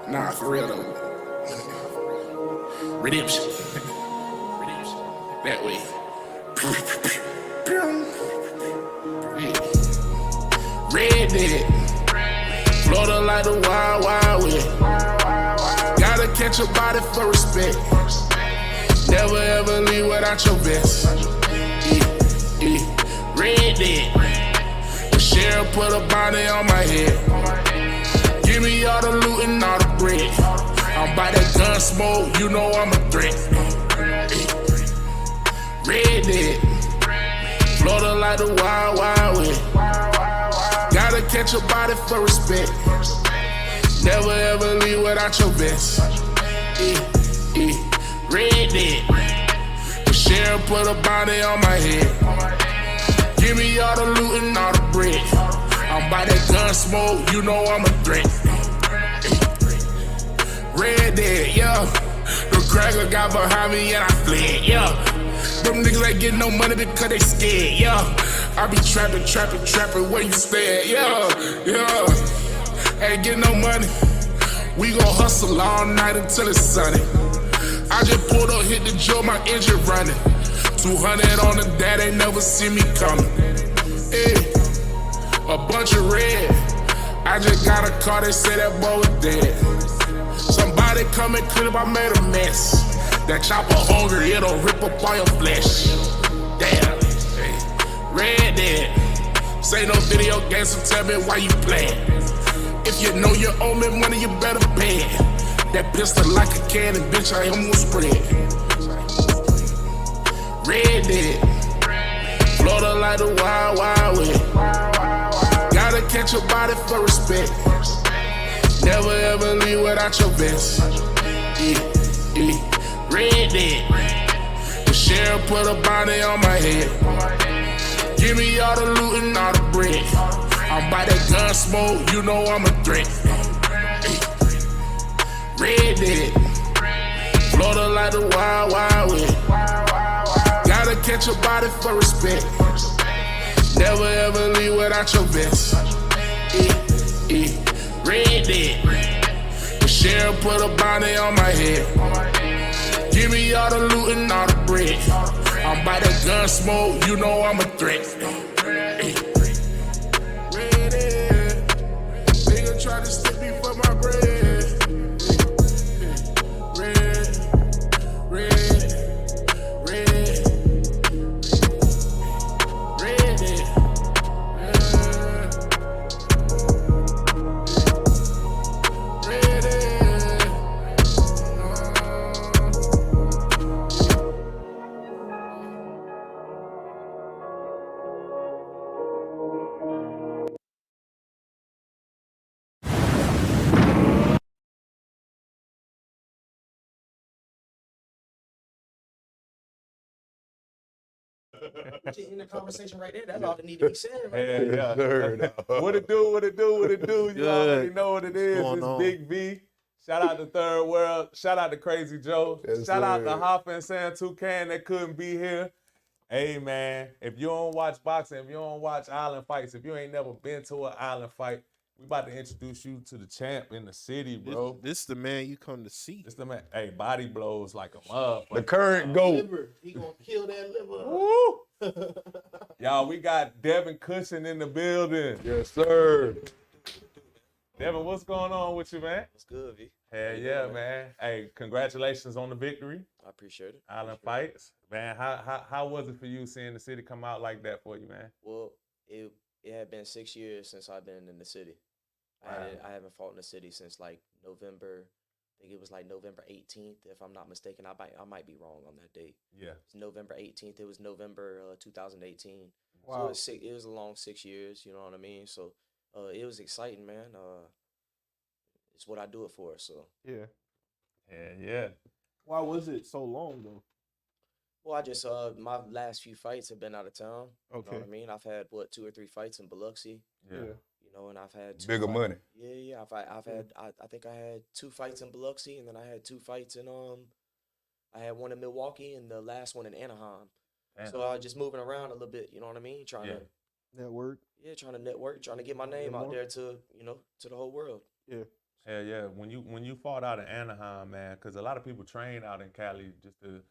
Nah, for real though. Redemption. That way. Red dead. Florida like the wild, wild west. Gotta catch a body for respect. Never ever leave without your vest. Red dead. The sheriff put a bounty on my head. Give me all the loot and all the bread. I'm by that gun smoke, you know I'm a threat. Red dead. Florida like the wild, wild west. Gotta catch a body for respect. Never ever leave without your vest. Red dead. The sheriff put a bounty on my head. Give me all the loot and all the bread. I'm by that gun smoke, you know I'm a threat. Red dead, yeah. The cracker got behind me and I fled, yeah. Them niggas ain't getting no money because they scared, yeah. I be trapping where you stay at, yeah. Ain't getting no money. We gon' hustle all night until it's sunny. I just pulled up, hit the joint, my engine running. 200 on the dad, they never see me coming. Hey, a bunch of red. I just got a car, they say that boy was dead. Somebody come and clean up, I made a mess. That chopper hungry, it'll rip up all your flesh. Damn, hey. Red dead. Say no video game, so tell me why you playing. If you know you owe me money, you better pay it. That pistol like a cannon, bitch, I almost spread. Red dead. Florida like the wild, wild west. Gotta catch a body for respect. Never ever leave without your vest. Red dead. The sheriff put a bounty on my head. Give me all the loot and all the bread. I'm by that gun smoke, you know I'm a threat. Red dead. Florida like the wild, wild west. Gotta catch a body for respect. Never ever leave without your vest. Red dead. The sheriff put a bounty on my head. Give me all the loot and all the bread. I'm by that gun smoke, you know I'm a threat. Red dead. Nigga try to stick me for my bread. Red. In the conversation right there, that's all that need to be said. Right Yeah. What it do? You already know what it is. It's Big V. Shout out to Third World. Shout out to Crazy Joe. Shout out to Hoffa and Sam Toucan that couldn't be here. Hey, man, if you don't watch boxing, if you don't watch island fights, if you ain't never been to an island fight, we about to introduce you to the champ in the city, bro. This the man you come to see. This the man. Hey, body blows like a motherfucker. The current GOAT. He gonna kill that liver. Woo! Y'all, we got Devin Cushing in the building. Yes, sir. Devin, what's going on with you, man? What's good, V? Hell yeah, man. Hey, congratulations on the victory. I appreciate it. Island fights. Man, how was it for you seeing the city come out like that for you, man? Well, it had been 6 years since I've been in the city. I haven't fought in the city since like November. I think it was like November 18th, if I'm not mistaken. I might be wrong on that date. Yeah. It's November 18th. It was November 2018. Wow. So it was a long 6 years. You know what I mean? So it was exciting, man. It's what I do it for. So Yeah. Yeah. Why was it so long though? well, I just my last few fights have been out of town. Okay. You know what I mean? I've had 2 or 3 fights in Biloxi. Yeah. You know, and I've had Bigger money. Yeah. I've had I think I had 2 fights in Biloxi, and then I had 2 fights in I had one in Milwaukee and the last one in Anaheim. Damn. So I was just moving around a little bit. You know what I mean? Trying to Network. Yeah, trying to network, trying to get my name out there to to the whole world. Yeah. Hell yeah. When you fought out in Anaheim, man, because a lot of people train out in Cali just to,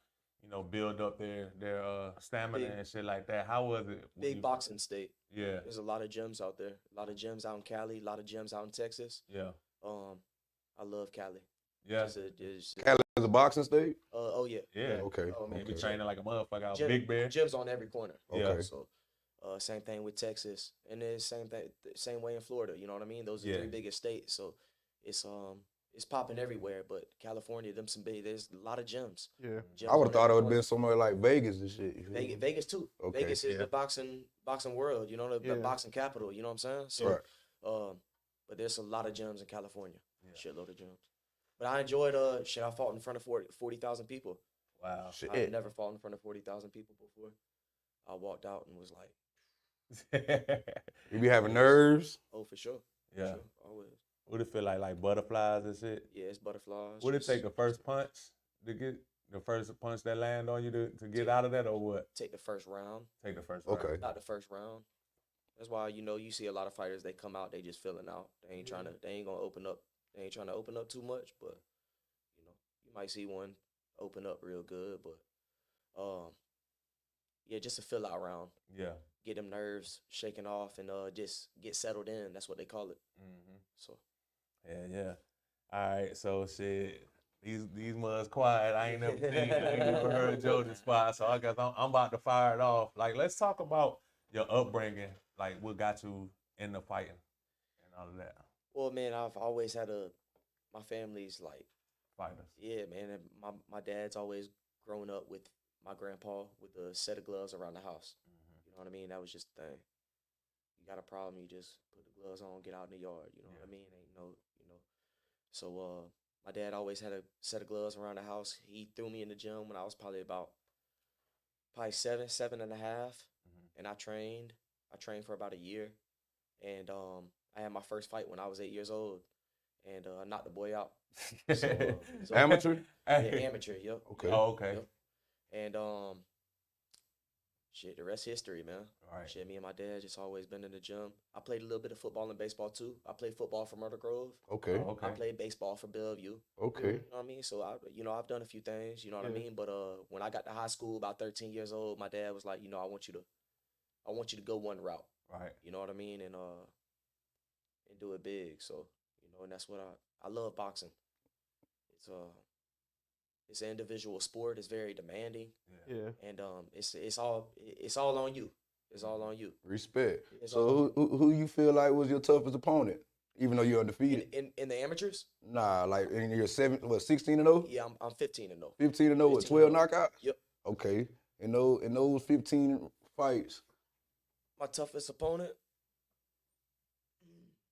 build up their stamina and shit like that. How was it? Big boxing state. Yeah. There's a lot of gyms out there. A lot of gyms out in Cali. A lot of gyms out in Texas. Yeah. I love Cali. Yeah. Cali is a boxing state? Oh yeah. Yeah. Okay. They be training like a motherfucker out Gym, Big Bear. Gyms on every corner. Okay. So, same thing with Texas, and then same way in Florida. You know what I mean? Those are the three biggest states. So, it's popping everywhere. But California, there's a lot of gyms. Yeah. Gyms I would on have thought it every would have corner. been somewhere like Vegas and shit. You feel me? Vegas too. Okay. Vegas is the boxing world. You know, the boxing capital. You know what I'm saying? So, Right. but there's a lot of gyms in California. Shitload of gyms. But I enjoyed I fought in front of 40,000 people. Wow. Shit. I've never fought in front of 40,000 people before. I walked out and was like, You be having nerves? oh, for sure. For Yeah. sure. Always. Would it feel like butterflies and shit? Yeah, it's butterflies. Would it just take the first punch to get the first punch that land on you to get out of that, or what? take the first round? Take the first Okay. round. Not the first round. That's why you see a lot of fighters. They come out, they just filling out. They ain't They ain't gonna open up. They ain't trying to open up too much, but you might see one open up real good. But yeah, just a fill out round. Yeah. Get them nerves shaken off and just get settled in. That's what they call it. Mm-hmm. So Yeah. All right. So shit. These muds quiet. I ain't never heard Joe's spot. So I guess I'm about to fire it off. Like, let's talk about your upbringing. Like, what got you into fighting and all of that. well, man, I've always had my family's like. Fighters. Yeah, man. And my dad's always grown up with my grandpa with a set of gloves around the house. You know what I mean? That was just the thing. You got a problem, you just put the gloves on, get out in the yard. You know what I mean? Ain't no. So my dad always had a set of gloves around the house. He threw me in the gym when I was probably seven and a half, and I trained. I trained for about a year, and I had my first fight when I was 8 years old, and I knocked the boy out. So, Amateur? Yeah, amateur. Yep. Okay. Oh, okay. Yep. And shit, the rest history, man. All right. Shit, me and my dad just always been in the gym. I played a little bit of football and baseball too. I played football for Myrtle Grove. Okay. Oh, okay. I played baseball for Bellevue. Okay. You know what I mean? So I've done a few things. You know what I mean? But when I got to high school, about 13 years old, my dad was like, I want you to go one route. Right. You know what I mean? And do it big. So and that's what I love boxing. It's an individual sport. It's very demanding. Yeah. And it's all on you. It's all on you. Respect. It's all So who you feel like was your toughest opponent, even though you're undefeated? in the amateurs? Nah, like in your 16 and 0? Yeah, I'm 15 and 0. 15 and 0 with 15 12 and knockouts? Yep. Okay. In those 15 fights, My toughest opponent?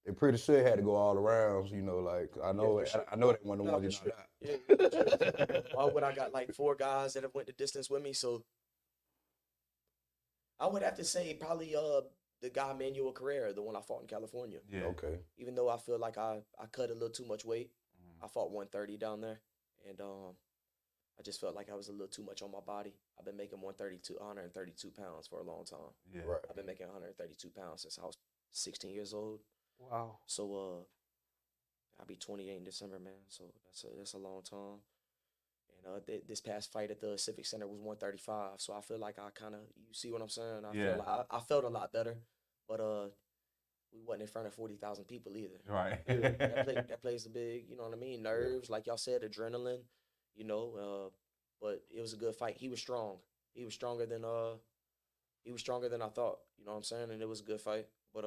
they pretty sure it had to go all around. Like I know, for sure. I know that one of the No, ones for you sure. knocked out. Yeah, for sure. Why would I got like 4 guys that have went the distance with me? So I would have to say probably the guy Manuel Carrera, the one I fought in California. Yeah. Okay. Even though I feel like I cut a little too much weight, I fought 130 down there, and I just felt like I was a little too much on my body. I've been making 132 pounds for a long time. Yeah. Right. I've been making 132 pounds since I was 16 years old. Wow. So I'll be 28 in December, man. So that's a long time. And this past fight at the Civic Center was 135. So I feel like I kind of, you see what I'm saying? I felt a lot better, but we wasn't in front of 40,000 people either. Right. That plays a big, you know what I mean? Nerves, like y'all said, adrenaline, but it was a good fight. He was strong. He was stronger than I thought. You know what I'm saying? And it was a good fight. But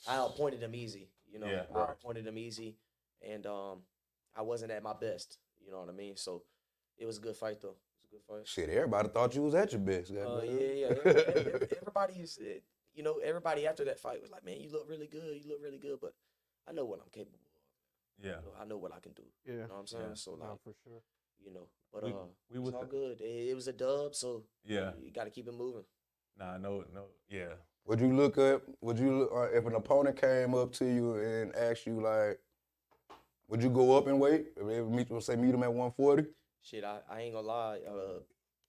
I outpointed him easy. Yeah, I right. outpointed him easy, and I wasn't at my best. You know what I mean? So it was a good fight, though. It was a good fight. Shit, everybody thought you was at your best. Yeah. Everybody after that fight was like, man, you look really good. You look really good. But I know what I'm capable of. Yeah. I know what I can do. Yeah. You know what I'm saying? Yeah. So, like, No, for sure. But we it was was all the- good. It was a dub, so Yeah. you got to keep it moving. Nah, no, yeah. Would you look if an opponent came up to you and asked you like, would you go up in weight? If they meet them at 140? Shit, I ain't gonna lie.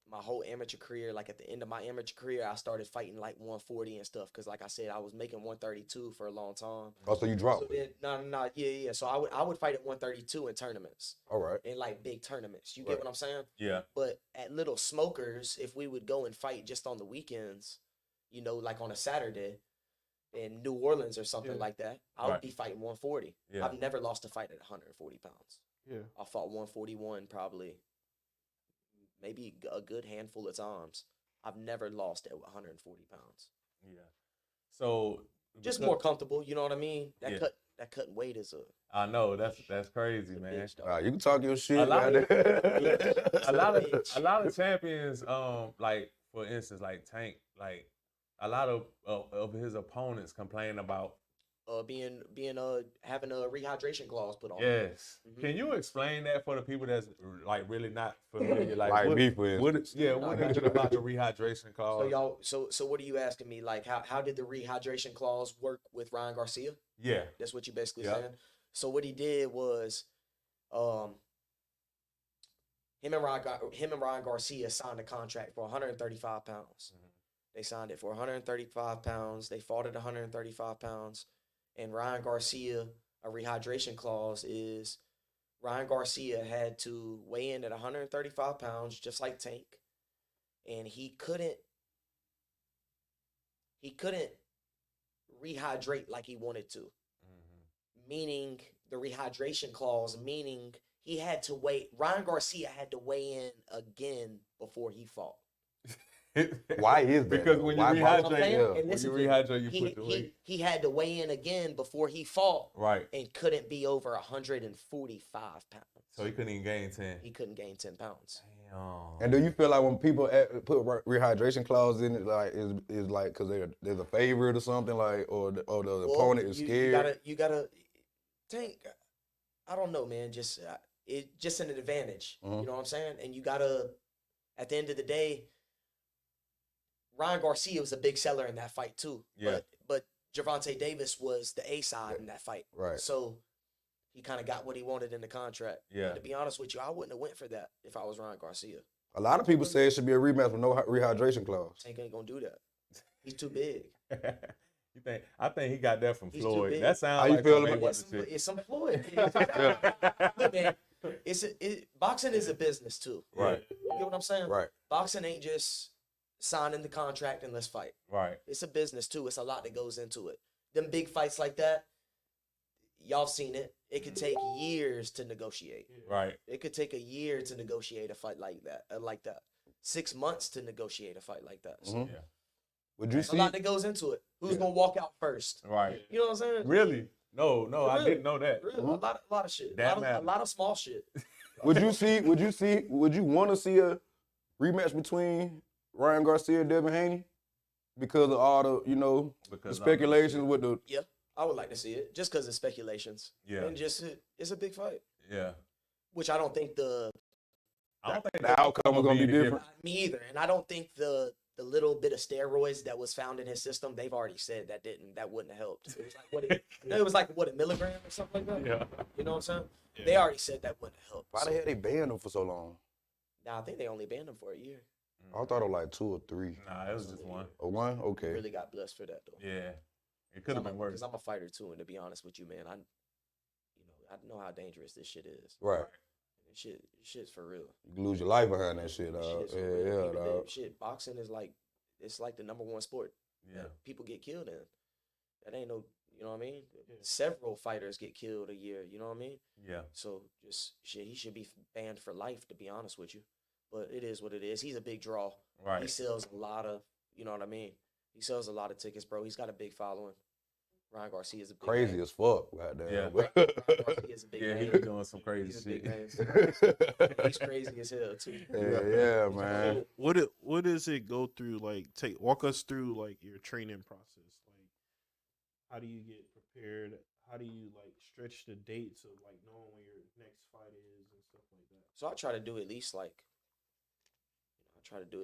my whole amateur career, like at the end of my amateur career, I started fighting like 140 and stuff. Cause like I said, I was making 132 for a long time. Oh, so you dropped So then, no, yeah. So I would fight at 132 in tournaments. All right. In like big tournaments. You Right. get what I'm saying? Yeah. But at little smokers, if we would go and fight just on the weekends, you know, like on a Saturday in New Orleans or something like that, I would Right. be fighting 140. Yeah. I've never lost a fight at 140 pounds. Yeah. I fought 141 probably maybe a good handful of times. I've never lost at 140 pounds. Yeah. So Just because- more comfortable, you know what I mean? That Yeah. cutting weight is a I know that's crazy, it's a man. bitch, dog. All right, you can talk your shit. A lot of- goddamn. a lot of champions, like for instance, like Tank, like a lot of his opponents complain about. Having a rehydration clause put on. Yes. Mhm. Can you explain that for the people that's like really not familiar? Like, Like what, me, for what instance. is, yeah, what is it about the rehydration clause? So y'all, so what are you asking me? Like, how did the rehydration clause work with Ryan Garcia? Yeah. That's what you basically Yeah. saying. So what he did was, him and Ryan Garcia signed a contract for 135 pounds. Mhm. They signed it for 135 pounds. They fought at 135 pounds. And Ryan Garcia, a rehydration clause is Ryan Garcia had to weigh in at 135 pounds, just like Tank. And he couldn't rehydrate like he wanted to. Mhm. Meaning the rehydration clause, meaning Ryan Garcia had to weigh in again before he fought. Why is that? Because though? when you Why- rehydrate, I'm saying? yeah. And when you listen to me, rehydrate, you put the weight. he had to weigh in again before he fought Right. and couldn't be over 145 pounds. So he couldn't even gain 10. He couldn't gain 10 pounds. Damn. And do you feel like when people put rehydration clause in it, like is like because there's a favorite or something, like or the opponent is scared? You gotta Tank. I don't know, man. Just just an advantage. Mhm. You know what I'm saying? And you gotta, at the end of the day, Ryan Garcia was a big seller in that fight too. Yeah. But Gervonta Davis was the A side in that fight. Right. So he kind of got what he wanted in the contract. Yeah. And to be honest with you, I wouldn't have went for that if I was Ryan Garcia. A lot of people say it should be a rematch with no rehydration clause. Tank ain't gonna do that. He's too big. You think? I think he got that from He's too Floyd. big. That sounds How you like feel something about he It's wouldn't some, say. it's some Floyd. Look, man, boxing is a business too. Right. You get what I'm saying? Right. Boxing ain't just signing the contract and let's fight. Right. It's a business too. It's a lot that goes into it. Them big fights like that, y'all seen it. It could take years to negotiate. Right. It could take a year to negotiate a fight like that. 6 months to negotiate a fight like that. So Mhm. Yeah. Would you there's a see? lot that goes into it. Who's gonna walk out first? Right. You know what I'm saying? Really? No, For I real. didn't know that. Real. A lot of shit. That A matters. lot of small shit. Would you want to see a rematch between Ryan Garcia and Devin Haney because of all the the Because speculations with the I would like to see it just because of speculations. Yeah. And just it's a big fight, Yeah. which I don't think I don't think the outcome is gonna be different. me either, and I don't think the little bit of steroids that was found in his system, they've already said that wouldn't have helped. It was like a milligram or something like that. Yeah. You know what I'm saying? They already said that wouldn't have helped. Why the hell they banned him for so long? Nah, I think they only banned him for a year. I thought it was like 2 or 3. Nah, it was just one. Or 1? Okay. Really got blessed for that though. Yeah. It could have been worse. Because I'm a fighter too, and to be honest with you, man, I know how dangerous this shit is. Right. Shit's for real. You can lose your life behind that shit, dog. Shit's for Yeah, real. yeah, Even dog. if shit, boxing is like the number one sport Yeah. that people get killed in. That ain't no, you know what I mean? Several fighters get killed a year, you know what I mean? Yeah. So just shit, he should be banned for life, to be honest with you. But it is what it is. He's a big draw. He Right. sells a lot of, you know what I mean? He sells a lot of tickets, bro. He's got a big following. Ryan Garcia is a big Crazy name. as fuck, goddamn. Yeah. Ryan Garcia is a big Yeah, name. he be doing some crazy He's a big shit. name. He's crazy as hell too. yeah, man. What does it go through? Like, walk us through like your training process. Like, how do you get prepared? How do you like stretch the dates of like knowing when your next fight is and stuff like that? So I try to do at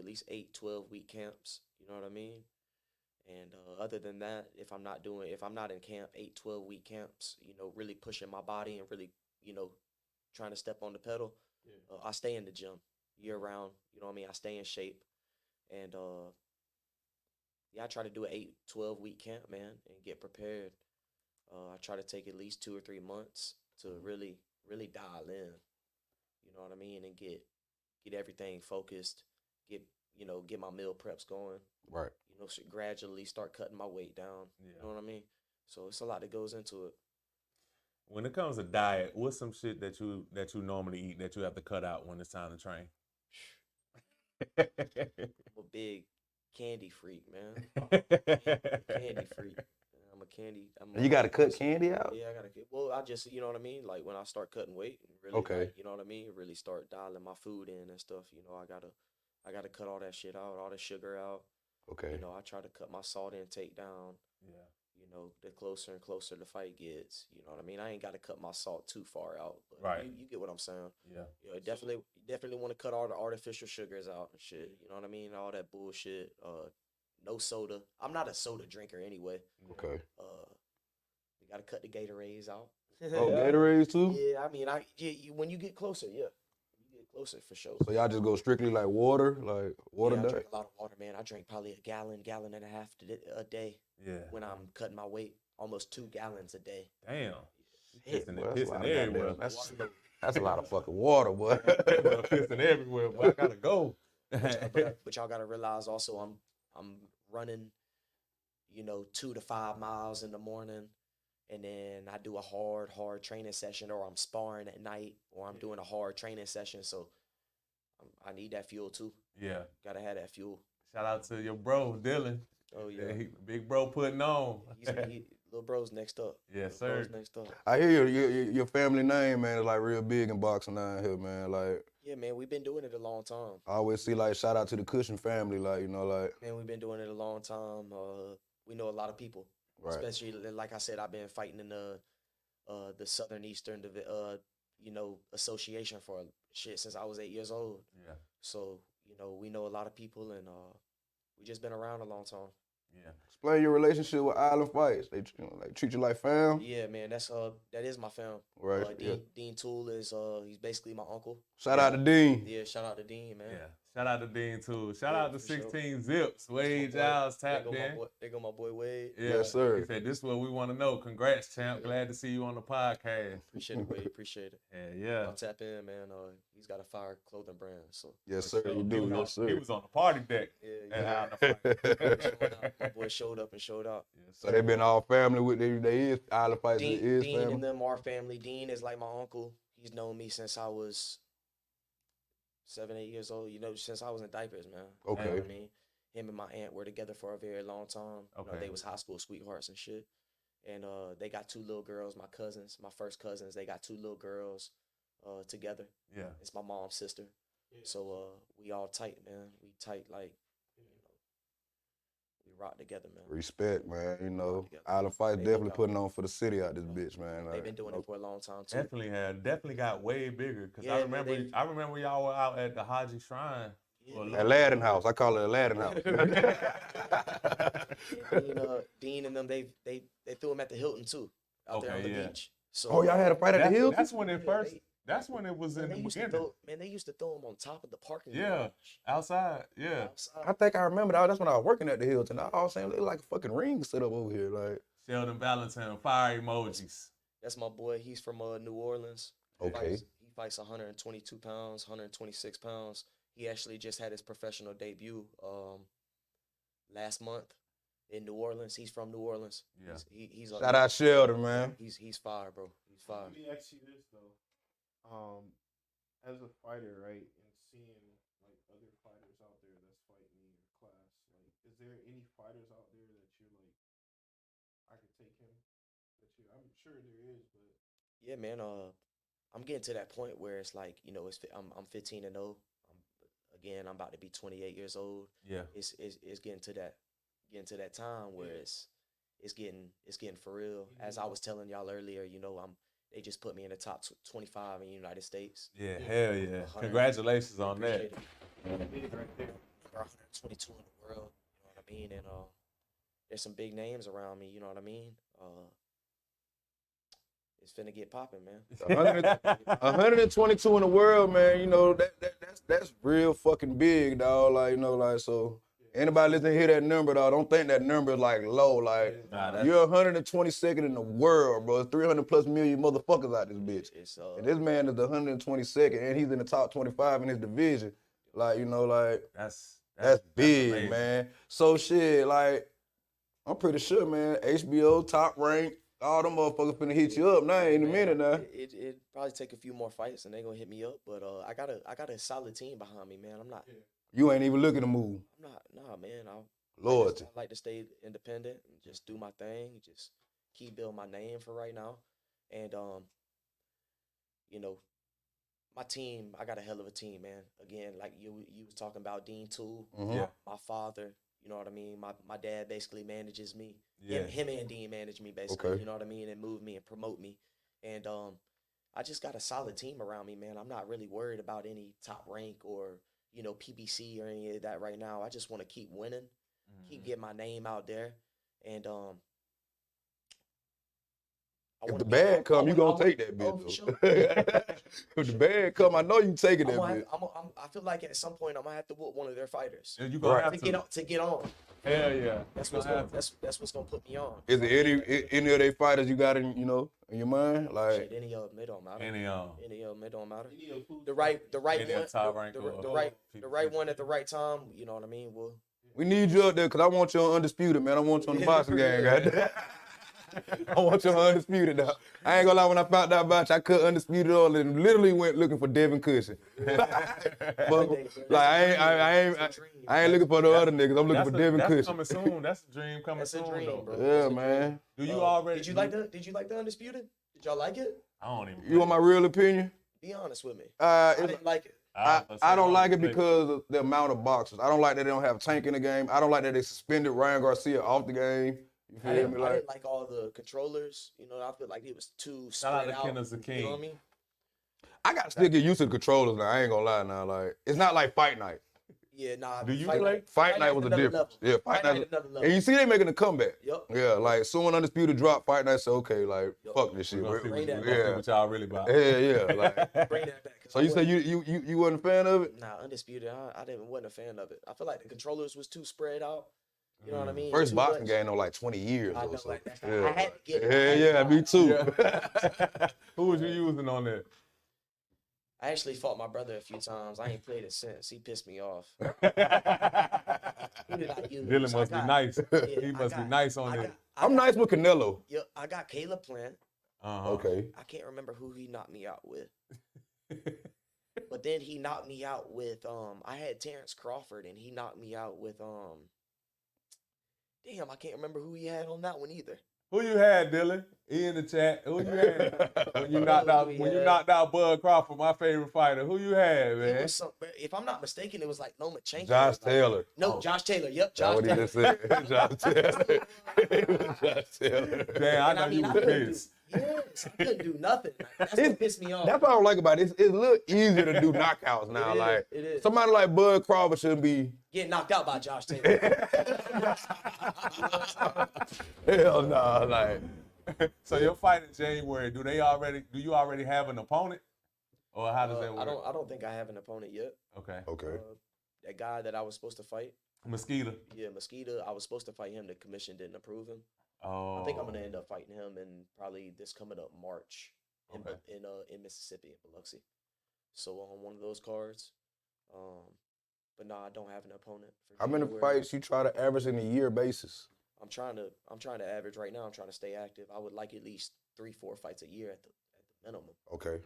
least 8, 12-week camps. You know what I mean? And other than that, if I'm not in camp, 8, 12-week camps, really pushing my body and really, trying to step on the pedal, I stay in the gym. year round. You know what I mean? I stay in shape. And yeah, I try to do an 8-12 week camp, man, and get prepared. I try to take at least 2 or 3 months to really dial in. You know what I mean? And get everything focused, get my meal preps going. Right. You know, gradually start cutting my weight down. Yeah. You know what I mean? So it's a lot that goes into it. When it comes to diet, what's some shit that you normally eat that you have to cut out when it's time to train? I'm a big candy freak, man. Candy freak. I'm a candy. You got to cut candy out? Yeah, I gotta get. Well, I just, you know what I mean. Like when I start cutting weight, and really, Okay. like, you know what I mean. Really start dialing my food in and stuff. You know, I gotta cut all that shit out, all the sugar out. Okay. You know, I try to cut my salt intake down. Yeah. You know, the closer and closer the fight gets. You know what I mean. I ain't got to cut my salt too far out. But Right. You get what I'm saying. Yeah. You know, definitely want to cut all the artificial sugars out and shit. You know what I mean? All that bullshit. No soda. I'm not a soda drinker anyway. Okay. You gotta cut the Gatorades out. Oh, Gatorades too? Yeah, I mean, when you get closer, yeah, you get closer for sure. So y'all just go strictly like water Yeah, I diet? drink a lot of water, man. I drink probably a gallon and a half a day Yeah. when I'm cutting my weight. Almost 2 gallons a day. Damn. Shit. Pissing, Well, that's a lot of everywhere. goddamn- That's a lot of fucking water, boy. Pissing everywhere, but I gotta go. But y'all gotta realize also, I'm running, 2 to 5 miles in the morning, and then I do a hard training session, or I'm sparring at night, or I'm doing a hard training session. So I need that fuel too. Yeah. Gotta have that fuel. Shout out to your bro, Dylan. Oh yeah, Big bro putting on. Little bro's next up. Yes, Little sir. bro's next up. I hear your family name, man, is like real big in boxing down here, man. Like, Yeah, man, we've been doing it a long time. I always see like shout out to the Cushing family, like, Man, we've been doing it a long time. We know a lot of people, right. especially like I said, I've been fighting in the Southern Eastern Association for shit since I was 8 years old. Yeah. So we know a lot of people, and we just been around a long time. Yeah. Explain your relationship with Island Fights. They treat you like fam. Yeah, man, that is my fam. Right. Yeah. Dean Toole is he's basically my uncle. Shout out to Dean. Yeah, shout out to Dean, man. Yeah. Shout out to Dean too. Shout Yeah, out to for sure. 16 Zips. Wade Giles tapped in. There go my boy Wade. Yeah. Yes, sir. He said, "This is what we want to know. Congrats, champ. Glad to see you on the podcast." Appreciate it, Wade. Appreciate it. Yeah. I'll tap in, man. He's got a fire clothing brand, so Yes, sir. You do. Yes, He sir. was on the party deck. yeah. My boy showed up and showed out. Yes, So they been all family with they is Island Fights is Dean family. and them are family. Dean is like my uncle. He's known me since I was 7, 8 years old. Since I was in diapers, man. Okay. You know what I mean? Him and my aunt were together for a very long time. Okay. They was high school sweethearts and shit. And they got 2 little girls, my cousins, my first cousins. They got 2 little girls together. Yeah. It's my mom's sister. So we all tight, man. We tight, like, we rock together, man. Respect, man. together. Island Fights They definitely look putting on for the city out this bitch, man. They've been doing it for a long time, too. Definitely got way bigger. Cause Yeah, I man, remember y'all were out at the Haji Shrine. Yeah, for a man. little- Aladdin House. I call it Aladdin House. Dean and them, they threw him at the Hilton too, out there on Okay, the yeah. beach. So Oh, y'all had a fight at the Hilton? That's when it Yeah, first. they- That's when it was in the beginning. they used to throw him on top of the parking Yeah. garage. Outside. Yeah. Outside. I think I remember that. That's when I was working at the Hilton. I was saying, look like a fucking ring set up over here. Like, Sheldon Valentine, fire emojis. That's my boy. He's from New Orleans. okay. He fights 122 pounds, 126 pounds. He actually just had his professional debut last month in New Orleans. He's from New Orleans. Yeah. He's Shout out Sheldon, man. He's fire, bro. He's fire. Let me ask you this though, as a fighter, right, and seeing like other fighters out there that's fighting in your class, like, is there any fighters out there that you're like, I could take him? I'm sure there is, but Yeah, man. I'm getting to that point where it's like, I'm 15 and 0. I'm about to be 28 years old. Yeah. It's getting to that time where it's getting for real. As I was telling y'all earlier, they just put me in the top 25 in the United States. Yeah. Hell yeah. 100. Congratulations on that. Appreciate it. Big right there. Number 122 in the world. You know what I mean? And there's some big names around me. You know what I mean? It's finna get popping, man. 122 in the world, man. You know that's real fucking big, dog. Like you know, like so. Anybody listen to hear that number, dog? Don't think that number is like low. Like you're 122nd in the world, bro. It's 300 plus million motherfuckers out this bitch. And this man is the 122nd, and he's in the top 25 in his division. Like you know, like that's big, man. So shit, like I'm pretty sure, man. HBO top rank. All them motherfuckers finna hit you up now in a minute now. It probably take a few more fights and they gonna hit me up, but I got a solid team behind me, man. I'm not. You ain't even looking to move. I'm not. Nah, man. Loyalty. I like to stay independent and just do my thing. Just keep building my name for right now, and you know, my team. I got a hell of a team, man. Again, like you was talking about Dean Tool. Yeah. My father. You know what I mean? My dad basically manages me. Yeah. Him and Dean manage me basically. Okay. You know what I mean? And move me and promote me. And I just got a solid team around me, man. I'm not really worried about any top rank or, you know, PBC or any of that right now. I just want to keep winning, keep getting my name out there. And if the bag come, you gonna take that bitch. Sure. If the bag come, I know you taking that bitch. I feel like at some point I'm gonna have to whoop one of their fighters. And you gonna have to get on. Hell yeah. That's what's gonna put me on. Is there any of their fighters you got in your mind? Like shit, any of them, it don't matter. Any of them, it don't matter. The right one, the right one at the right time. You know what I mean? We need you up there because I want you on Undisputed, man. I want you on the boxing gang, goddamn. I want you on Undisputed, dog. I ain't gonna lie, when I found out about you, I cut Undisputed all and literally went looking for Devin Cushing. But like I ain't looking for the other niggas. I'm looking for Devin Cushing. That's coming soon. That's a dream coming soon, though. Bro. Yeah, man. Do you already? Did you like the Undisputed? Did y'all like it? I don't even. You want my real opinion? Be honest with me. I didn't like it. I don't like it because of the amount of boxers. I don't like that they don't have Tank in the game. I don't like that they suspended Ryan Garcia off the game. You feel me? I didn't like all the controllers. You know, I feel like it was too spread out. Shout out to King. You know what I mean? I got to still get used to the controllers now. I ain't gonna lie now. Like it's not like Fight Night. Yeah, nah. Do you play? Fight Night was a difference. Yeah, Fight Night. And you see they making a comeback. Yep. Yeah, like soon Undisputed drop, Fight Night say, okay, like fuck this shit. We're gonna see Yeah, what y'all really about. yeah. Like, Bring that back. so you say you wasn't a fan of it? Nah, Undisputed. Wasn't a fan of it. I feel like the controllers was too spread out. You know what I mean? First boxing game in like 20 years I or know, so. like that. Yeah. I had to get it. Yeah, me too. Yeah. Who was you using on that? I actually fought my brother a few times. I ain't played it since. He pissed me off. Who did I use? Dylan must be nice. Yeah, He must be nice on it. I'm nice with Canelo. Yep, I got Caleb Plant. Okay. I can't remember who he knocked me out with. But then he knocked me out with I had Terrence Crawford and he knocked me out with damn, I can't remember who he had on that one either. Who you had, Dylan? He in the chat. Who you had? when you knocked out Bud Crawford, my favorite fighter. Who you had, man? It was if I'm not mistaken, it was like Lomachenko. Josh Taylor. No, Josh Taylor. Yep, Josh What he Taylor. just said. Josh Taylor. Josh Taylor. Damn, I know you was pissed. Yes, I couldn't do nothing. That's what pissed me off. That's what I don't like about it. It's a little easier to do knockouts now. It It is. somebody like Bud Crawford shouldn't be. Getting knocked out by Josh Taylor. Hell no, like. So your fight in January, do you already have an opponent? Or how does that work? I don't think I have an opponent yet. Okay. That guy that I was supposed to fight. Mosquito. Yeah, Mosquito. I was supposed to fight him. The commission didn't approve him. Oh. I think I'm gonna end up fighting him in probably this coming up March in Mississippi in Biloxi. So on one of those cards. But no, I don't have an opponent. How many fights you try to average in a year basis? I'm trying to average right now. I'm trying to stay active. I would like at least 3-4 fights a year at the minimum. Okay.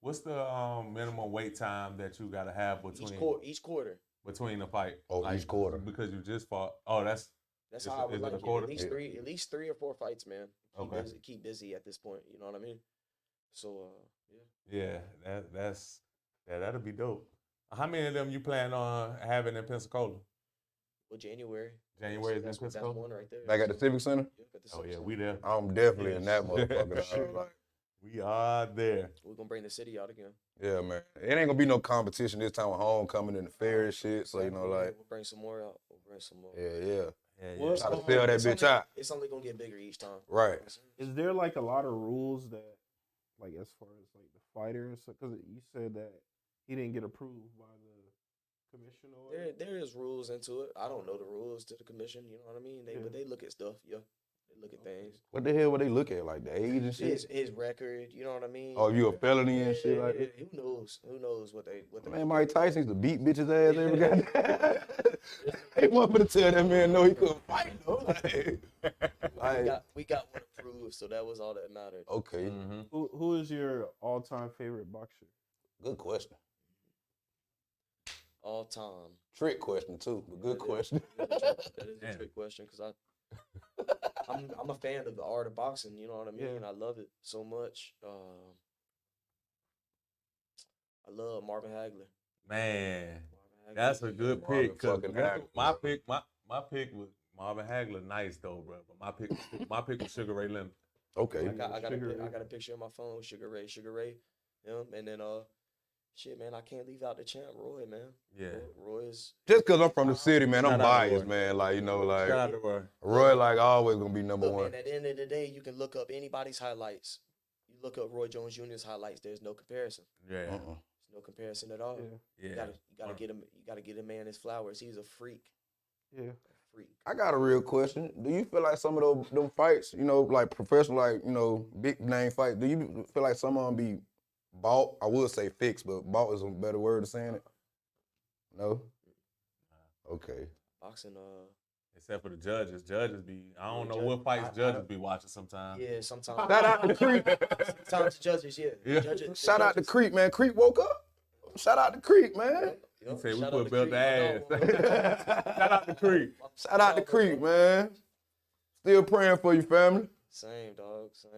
What's the minimum wait time that you gotta have between each quarter between the fight? Oh, like, each quarter. Because you just fought. Oh, that's how I would like it. At least 3 or 4 fights, man. Keep busy at this point. You know what I mean? So yeah. Yeah, that'll be dope. How many of them you plan on having in Pensacola? Well, January. January is in That's Pensacola? one right there. Back at the Civic Center? Oh, yeah, we there. I'm definitely in that motherfucker. We are there. We're going to bring the city out again. Yeah, man. It ain't gonna be no competition this time with homecoming and the fair and shit. So, you know, like. We'll bring some more out. Yeah. What, Try to sell that bitch out. It's only gonna get bigger each time. Right. is there like a lot of rules that, like as far as like the fighter and stuff? Because you said that he didn't get approved by the commission or whatever. There is rules into it. I don't know the rules to the commission. You know what I mean? But they look at stuff. Yeah, they look at things. What the hell would they look at? Like the age and shit? His record. You know what I mean? Oh, you a felony and shit like that? Who knows? Who knows what they? Man, Mike Tyson used to beat bitches' ass every goddamn. They want me to tell that man no, he couldn't fight though. We got one approved, so that was all that mattered. Okay. Who is your all-time favorite boxer? Good question. All time. Trick question too, but good question. That is a trick question because I'm a fan of the art of boxing. You know what I mean? Yeah. I love it so much. I love Marvin Hagler. Man, that's a good pick. My pick was Marvin Hagler. Nice though, bro. But my pick was Sugar Ray Leonard. Okay. I got a picture on my phone. Sugar Ray. And then shit, man, I can't leave out the champ, Roy, man. Yeah. Roy's Just cause I'm from the city, man, I'm Shout out to biased, Roy. man. Like, you know, like Shout out to Roy. Roy, like always gonna be number look, one. man, at the end of the day, you can look up anybody's highlights. You look up Roy Jones Jr.'s highlights. There's no comparison. Yeah. There's no comparison at all. Yeah. You gotta get him. You gotta get a man his flowers. He's a freak. Yeah. Freak. I got a real question. Do you feel like some of them fights, you know, like professional, like, you know, big name fights, do you feel like some of them be bought? I would say fixed, but bought is a better word of saying it. No? Okay. Boxing, Except for the judges. Judges be, I don't know what fights judges be watching sometimes. yeah, sometimes. Shout out to Creek. Sometimes the judges, yeah. Shout out to Creek, man. Creek woke up. Shout out to Creek, man. You say we Shout out put to belt Creek, to my ass. dog. Shout out to Creek. Shout out to Creek, man. Still praying for you, family. Same, dog. Same.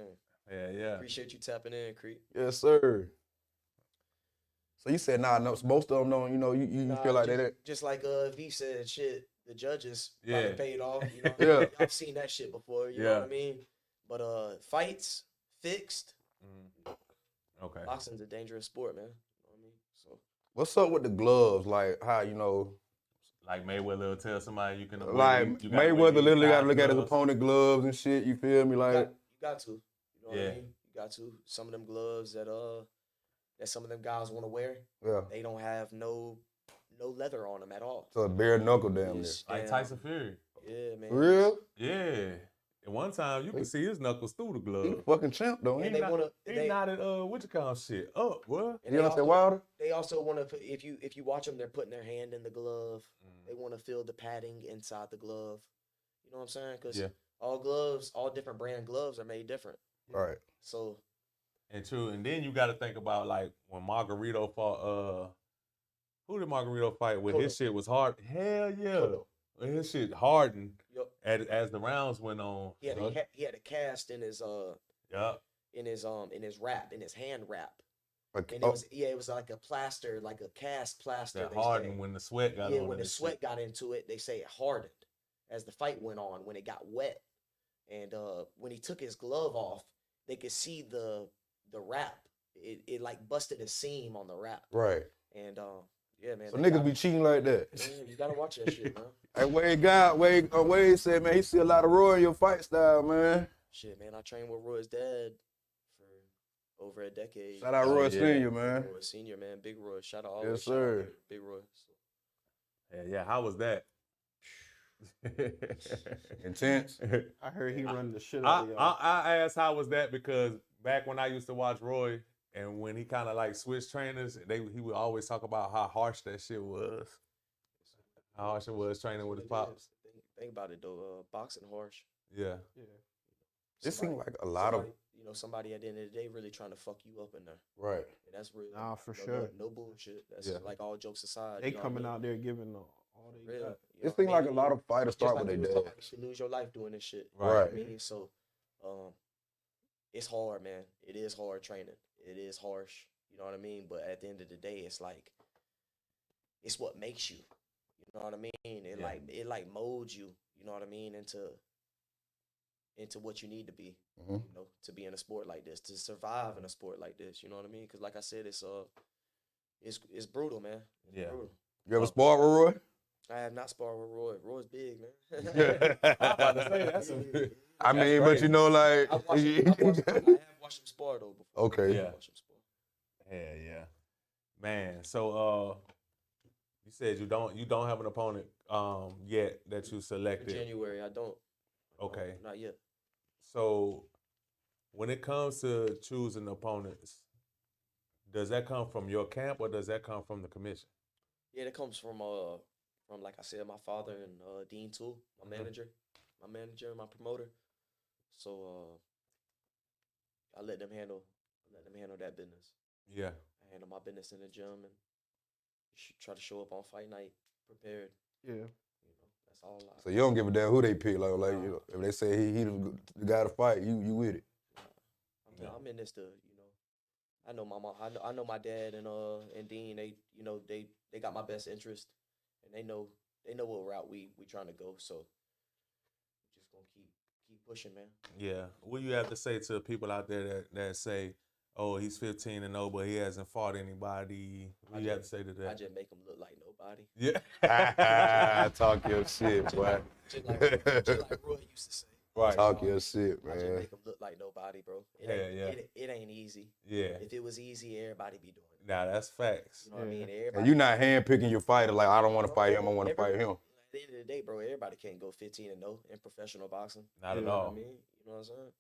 Yeah. Appreciate you tapping in, Creek. Yes, sir. So you said, no, most of them don't, you know, you feel like that. Just like V said, shit, the judges Yeah. probably paid off. You know, Yeah. I've seen that shit before. You know what I mean? But fights fixed. Okay. Boxing's a dangerous sport, man. You know what I mean? So What's up with the gloves? Like how, you know, Like Mayweather will tell somebody you can avoid like you gotta Mayweather wear these literally got to size look at his gloves. opponent gloves and shit. You feel me? Like, you got to. You know what Yeah. I mean? You got to. Some of them gloves that some of them guys want to wear, yeah. they don't have no leather on them at all. So a bare knuckle damn near. It's- Like damn. Tyson Fury. Yeah, man. For real? Yeah. At one time you could see his knuckles through the He glove. the fucking champ, though. And Ain't they he? want to. He not at what you call shit up, what? And You know what I'm saying, Wilder? They also want to. If you watch them, they're putting their hand in the glove. They want to feel the padding inside the glove. You know what I'm saying? Because Yeah. all different brand gloves are made different. Right. So And true. And then you got to think about like when Margarito fought. Who did Margarito fight with? His shit was hard. Hell yeah. When his shit hardened Yup. as the rounds went on. he had a cast in his Yeah. in his hand wrap. Like, And it was like a plaster, like a cast plaster. That they hardened say. when the sweat got on. When it the and sweat shit. got into it, they say it hardened as the fight went on when it got wet. And when he took his glove off, they could see the wrap. It like busted a seam on the wrap. right. And yeah, man. So they niggas got- be cheating like that. Yeah, you gotta watch that shit, man. Hey, Wade said, man, he see a lot of Roy in your fight style, man. Shit, man. I trained with Roy's dad for over a decade. Shout out Roy yeah. Senior, man. Roy Senior, man. Big Roy. Shout out. Yes, Always shout out sir. to Big Roy. Yeah. How was that? Intense. I heard he run the shit out of y'all. I asked how was that because back when I used to watch Roy and when he kind of like switched trainers, he would always talk about how harsh that shit was. How harsh it was training with his pops. Think about it though. Boxing harsh. Yeah. It seemed like a lot of somebody at the end of the day really trying to fuck you up in there. right. And that's real. Nah, for no, sure. No bullshit. That's Yeah. like all jokes aside. They you know what I coming mean? out there giving all they Real. got. You know It what seemed I like a mean? lot of fighters Just start like with you their was dads. talking, you can lose your life doing this shit. Right. I mean, so it's hard, man. It is hard training. It is harsh. You know what I mean? But at the end of the day, it's like it's what makes you. You know what I mean? It like molds you. You know what I mean? Into what you need to be. Mhm. You know, to be in a sport like this, to survive in a sport like this. You know what I mean? Because like I said, it's brutal, man. It's Yeah. brutal. You ever sparred with Roy? I have not sparred with Roy. Roy's big, man. I'm about to say that's a. I mean, but crazy. you know, like. I have watched him spar though before. Okay. Yeah. Yeah. Man, so you said you don't have an opponent yet that you For selected. January, I don't. Okay. Not yet. So when it comes to choosing opponents, does that come from your camp or does that come from the commission? Yeah, that comes from like I said, my father and Dean Tool, my manager, and my promoter. So I let them handle that business. Yeah. I handle my business in the gym and try to show up on fight night prepared. Yeah. You know, that's all. So you don't give a damn who they pick, like you know, if they say he the guy to fight, you with it. I'm in this to, you know, I know my mom, I know my dad and Dean, they got my best interest, and they know what route we trying to go. So we're just gonna keep pushing, man. Yeah. What do you have to say to people out there that say, oh, he's 15-0, but he hasn't fought anybody? What do you have to say to that? I just make him look like nobody. Yeah. Talk your shit, boy. Just like Roy used to say. Right. Talk your shit, I just man. make him look like nobody, bro. It ain't easy. Yeah. If it was easy, everybody be doing it. Nah, that's facts. You know what I mean? And Everybody. you're not handpicking your fighter, like, I don't want to fight him, I want to fight him. At the end of the day, bro, everybody can't go 15-0 in professional boxing. Not at You know all. what I mean? You know what I'm saying?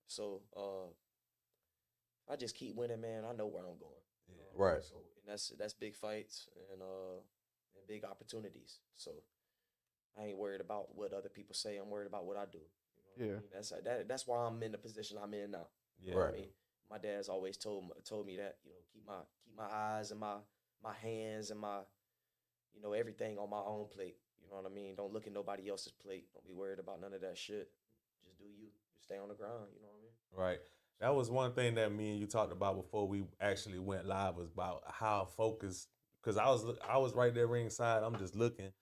So, I just keep winning, man. I know where I'm going. Yeah. Right. So, and that's big fights and big opportunities. So, I ain't worried about what other people say. I'm worried about what I do. You know what I mean? That's why I'm in the position I'm in now. Yeah. You know what I mean? My dad's always told me that, you know, keep my eyes and my hands and my, you know, everything on my own plate. You know what I mean? Don't look at nobody else's plate. Don't be worried about none of that shit. Just do you. Just stay on the ground. You know what I mean? Right. That was one thing that me and you talked about before we actually went live, was about how focused. Because I was right there ringside. I'm just looking.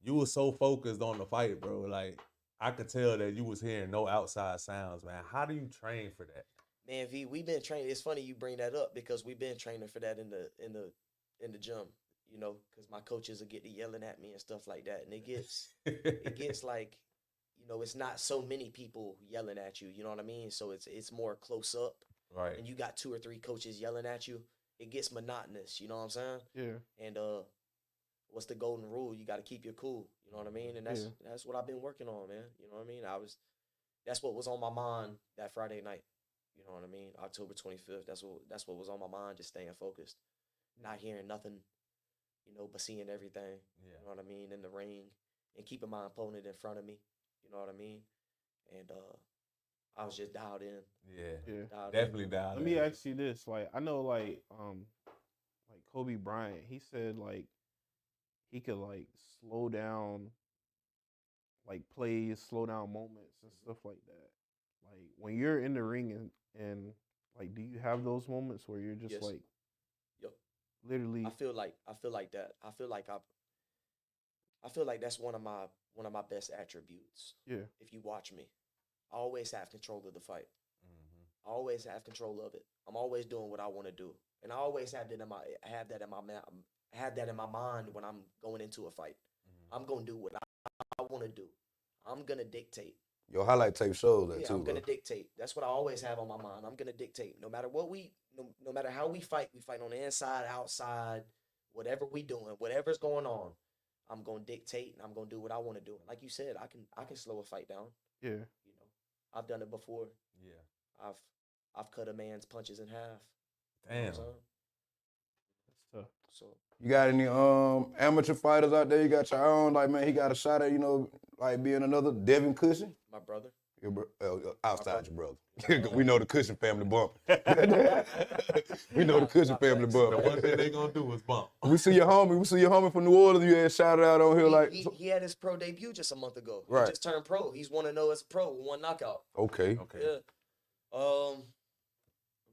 You were so focused on the fight, bro. Like, I could tell that you was hearing no outside sounds, man. How do you train for that? Man, V, we've been training. It's funny you bring that up because we've been training for that in the gym. You know, because my coaches will get to yelling at me and stuff like that, and it gets like, you know, it's not so many people yelling at you. You know what I mean? So it's more close up. Right. And you got 2 or 3 coaches yelling at you. It gets monotonous. You know what I'm saying? Yeah. And what's the golden rule? You got to keep your cool. You know what I mean? And that's what I've been working on, man. You know what I mean? That's what was on my mind that Friday night. You know what I mean? October 25th. That's what was on my mind. Just staying focused, not hearing nothing, you know, but seeing everything. Yeah. You know what I mean? In the ring, and keeping my opponent in front of me. You know what I mean? And I was just dialed in. Yeah. Dialed Definitely in. dialed Let in. me ask you this: like, I know, like Kobe Bryant, he said like he could like slow down, like plays, slow down moments and stuff like that. Like when you're in the ring and like, do you have those moments where you're just Yes. like, Yep. literally? I feel like that. I feel like that's one of my best attributes. Yeah. If you watch me, I always have control of the fight. Mm-hmm. I always have control of it. I'm always doing what I want to do, and I always have that in my mind when I'm going into a fight. Mm-hmm. I'm gonna do what I want to do. I'm gonna dictate. Your highlight tape shows that Yeah, too, I'm gonna bro. dictate. That's what I always have on my mind. I'm gonna dictate. No matter what no matter how we fight on the inside, outside, whatever we doing, whatever's going on, I'm gonna dictate and I'm gonna do what I want to do. Like you said, I can slow a fight down. Yeah. You know, I've done it before. Yeah. I've cut a man's punches in half. Damn. You know what I'm saying? That's tough. So You got any amateur fighters out there? You got your own, like, man, he got a shot at, you know, like being another Devin Cushing? my brother. Outside your brother. We know the Cushing family bump. We know the Cushing family The bump. one thing they gonna do is bump. We see your homie from New Orleans. You had shouted out on here like. He had his pro debut just a month ago. Right. He just turned pro. He's 1-0 as a pro with 1 knockout. Okay. Okay. Yeah. I'm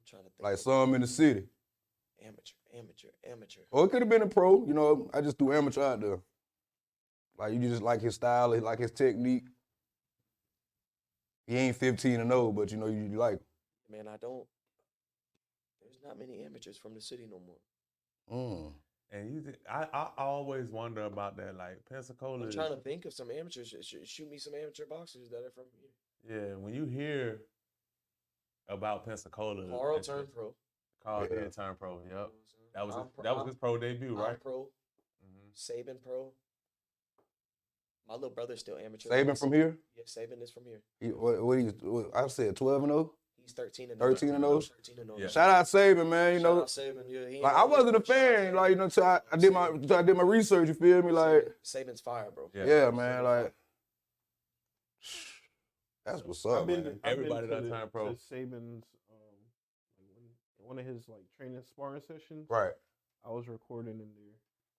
trying to think. Like some in the city. Amateur. Or it could have been a pro. You know, I just do amateur out there. Like, you just like his style, like his technique. He ain't 15-0, but you know, you like him. Man, I don't. There's not many amateurs from the city no more. And I always wonder about that. Like Pensacola. I'm trying to think of some amateurs. Shoot me some amateur boxers that are from here. Yeah, when you hear about Pensacola, Carl turned pro. Carl did turn pro. Yep, that was his pro debut, right? I'm pro. Saban pro. My little brother's still amateur. Saban from here? Yeah, Saban is from here. I said 12-0. He's 13-0. 13-0. 13-0. Yeah. Shout out Saban, man. You know, Shout out Saban. Yeah, like I wasn't a fan, like until I did my research. You feel me? Like Saban's fire, bro. yeah, man. Like that's what's up, man. Everybody done turned pro. To Saban's, one of his like training sparring sessions. Right. I was recording in there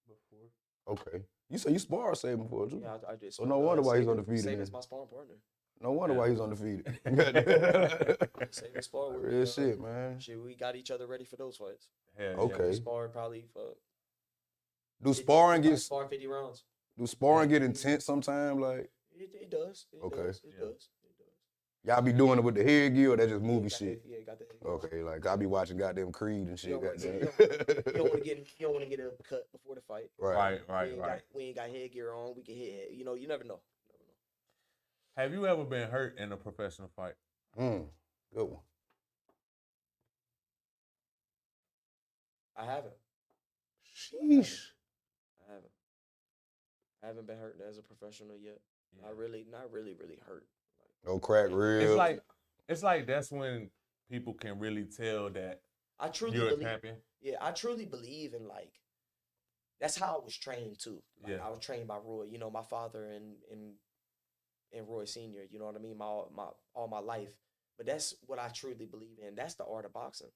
before. Okay. You said you sparred Saban before too. Yeah, I did. So no wonder why he's undefeated. Saban's then. my sparring partner. No wonder why he's undefeated. Saban sparred with Real me. shit, man. Shit, we got each other ready for those fights. Okay. We sparred probably for. Do sparring get sparring 50 rounds? Do sparring get intense sometimes? Like It does. It Okay. does. It does. y'all be doing it with the headgear or that just movie shit? Yeah, got the headgear. Okay, like I be watching goddamn Creed and shit. You Goddamn. don't want to get a cut before the fight. Right. We ain't got headgear on. We can hit. You never know. Have you ever been hurt in a professional fight? Good one. I haven't. Sheesh. I haven't been hurt as a professional yet. Yeah. Not really hurt. No crack real. It's like that's when people can really tell that I truly you're believe. a champion. Yeah, I truly believe in like. That's how I was trained too. Like, I was trained by Roy. My father and Roy Senior. You know what I mean? All my life. But that's what I truly believe in. That's the art of boxing.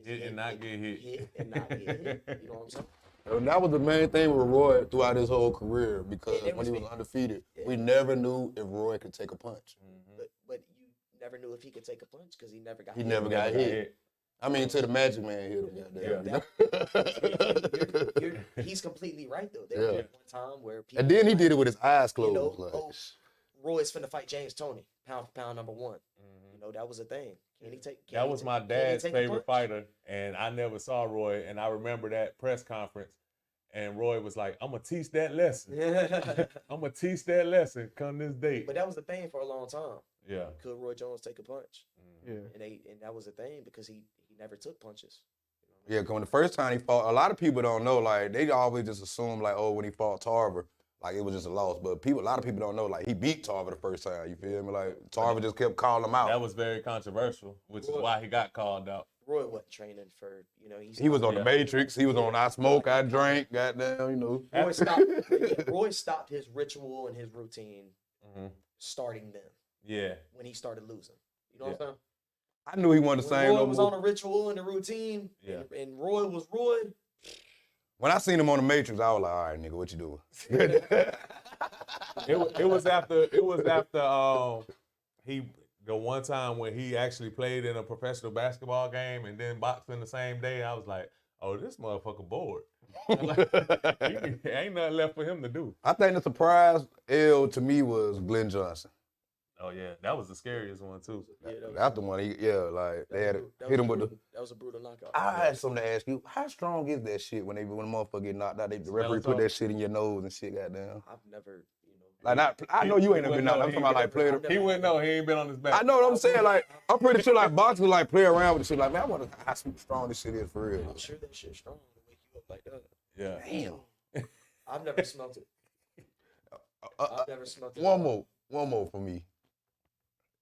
Hit and not get hit. Hit and not get hit. You know what I'm saying? And that was the main thing with Roy throughout his whole career because when he was undefeated, we never knew if Roy could take a punch. But you never knew if he could take a punch because he never got He hit. never got hit. I mean, till the Magic Man hit him. He's completely right though. There was one time where people, and then he did it with his eyes closed. Roy's finna fight James Toney, pound for pound #1. That was a thing. That was my dad's favorite fighter, and I never saw Roy. And I remember that press conference, and Roy was like, "I'm gonna teach that lesson. I'm gonna teach that lesson come this date." But that was the thing for a long time. Yeah. Could Roy Jones take a punch? Yeah. And that was the thing because he never took punches. Yeah, because when the first time he fought, a lot of people don't know. Like they always just assume like, oh, when he fought Tarver, like it was just a loss. But a lot of people don't know. Like he beat Tarver the first time. You feel me? Like Tarver just kept calling him out. That was very controversial, which is why he got called out. Roy wasn't training for he was on the Matrix. He was on I Smoke, I Drink. Goddamn, Roy stopped his ritual and his routine starting then. Yeah. When he started losing. You know what I'm saying? I knew he wasn't the same no more. Roy was on a ritual and a routine, and Roy was Roy. When I seen him on the Matrix, I was like, all right, nigga, what you doing? It was after the one time when he actually played in a professional basketball game and then boxing the same day. I was like, oh, this motherfucker bored. Ain't nothing left for him to do. I think the surprise L to me was Glenn Johnson. Oh yeah, that was the scariest one too. That's the one. They had hit him with the. That was a brutal knockout. I had something to ask you. How strong is that shit when a motherfucker get knocked out? The referee put that shit in your nose and shit. Goddamn. I've never, I know you ain't never been knocked. I'm talking about like player. He wouldn't know. He ain't been on his back. I know what I'm saying. Like I'm pretty sure like boxers like play around with the shit. Like man, I wonder how strong this shit is for real. I'm sure that shit's strong to wake you up like that. Yeah. Damn. I've never smelt it. I've never smelt it. One more for me.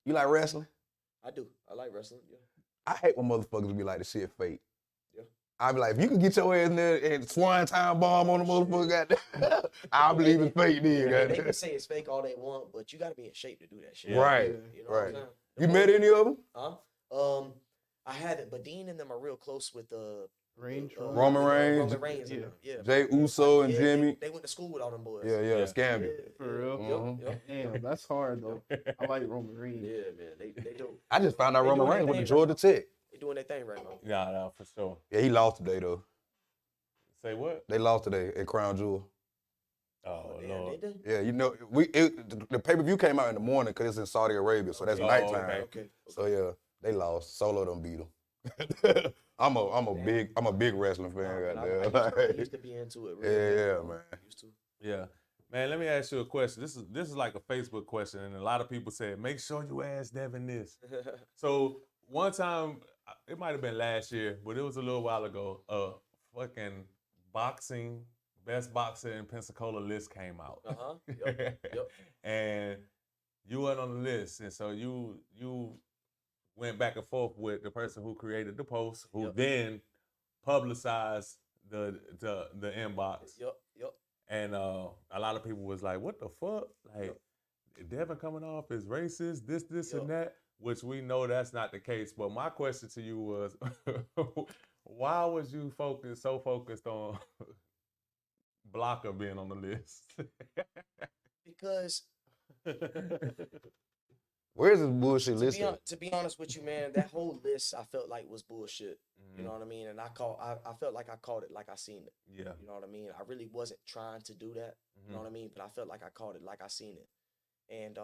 You like wrestling? I do. I like wrestling, yeah. I hate when motherfuckers be like the shit fake. Yeah. I be like, if you can get your ass in there and swine time bomb on the motherfucker, goddamn, I believe it's fake then, They goddamn. can say it's fake all they want, but you gotta be in shape to do that shit. Right, You know right. what I'm saying? You met any of them? Huh? I haven't, but Dean and them are real close with Roman Reigns, yeah. Jay Uso and Jimmy. They went to school with all them boys. Yeah, Scammy. For real? Damn, that's hard though. I like Roman Reigns. Yeah, man, they do. I just found out They Roman doing Reigns their went to thing Georgia Tech. They doing their thing right now. Yeah, for sure. Yeah, he lost today though. Say what? They lost today at Crown Jewel. Oh, damn, Lord. did they? Yeah, the pay-per-view came out in the morning because it's in Saudi Arabia, so that's nighttime. Okay. So yeah, they lost. Solo done beat them. I'm a big wrestling fan. I used to be into it. Really Yeah, man. Used to. Yeah. Man, let me ask you a question. This is like a Facebook question, and a lot of people said, make sure you ask Devin this. So one time, it might have been last year, but it was a little while ago, fucking boxing, best boxer in Pensacola list came out. Yep. And you went on the list, and so you went back and forth with the person who created the post, who then publicized the inbox. Yep. And a lot of people was like, what the fuck? Like, Devin coming off is racist, this and that, which we know that's not the case. But my question to you was, why was you so focused on Blocker being on the list? Because where's this bullshit list? To be honest with you, man, that whole list I felt like was bullshit. You know what I mean? And I felt like I called it like I seen it. Yeah. You know what I mean? I really wasn't trying to do that. You know what I mean? But I felt like I called it like I seen it. And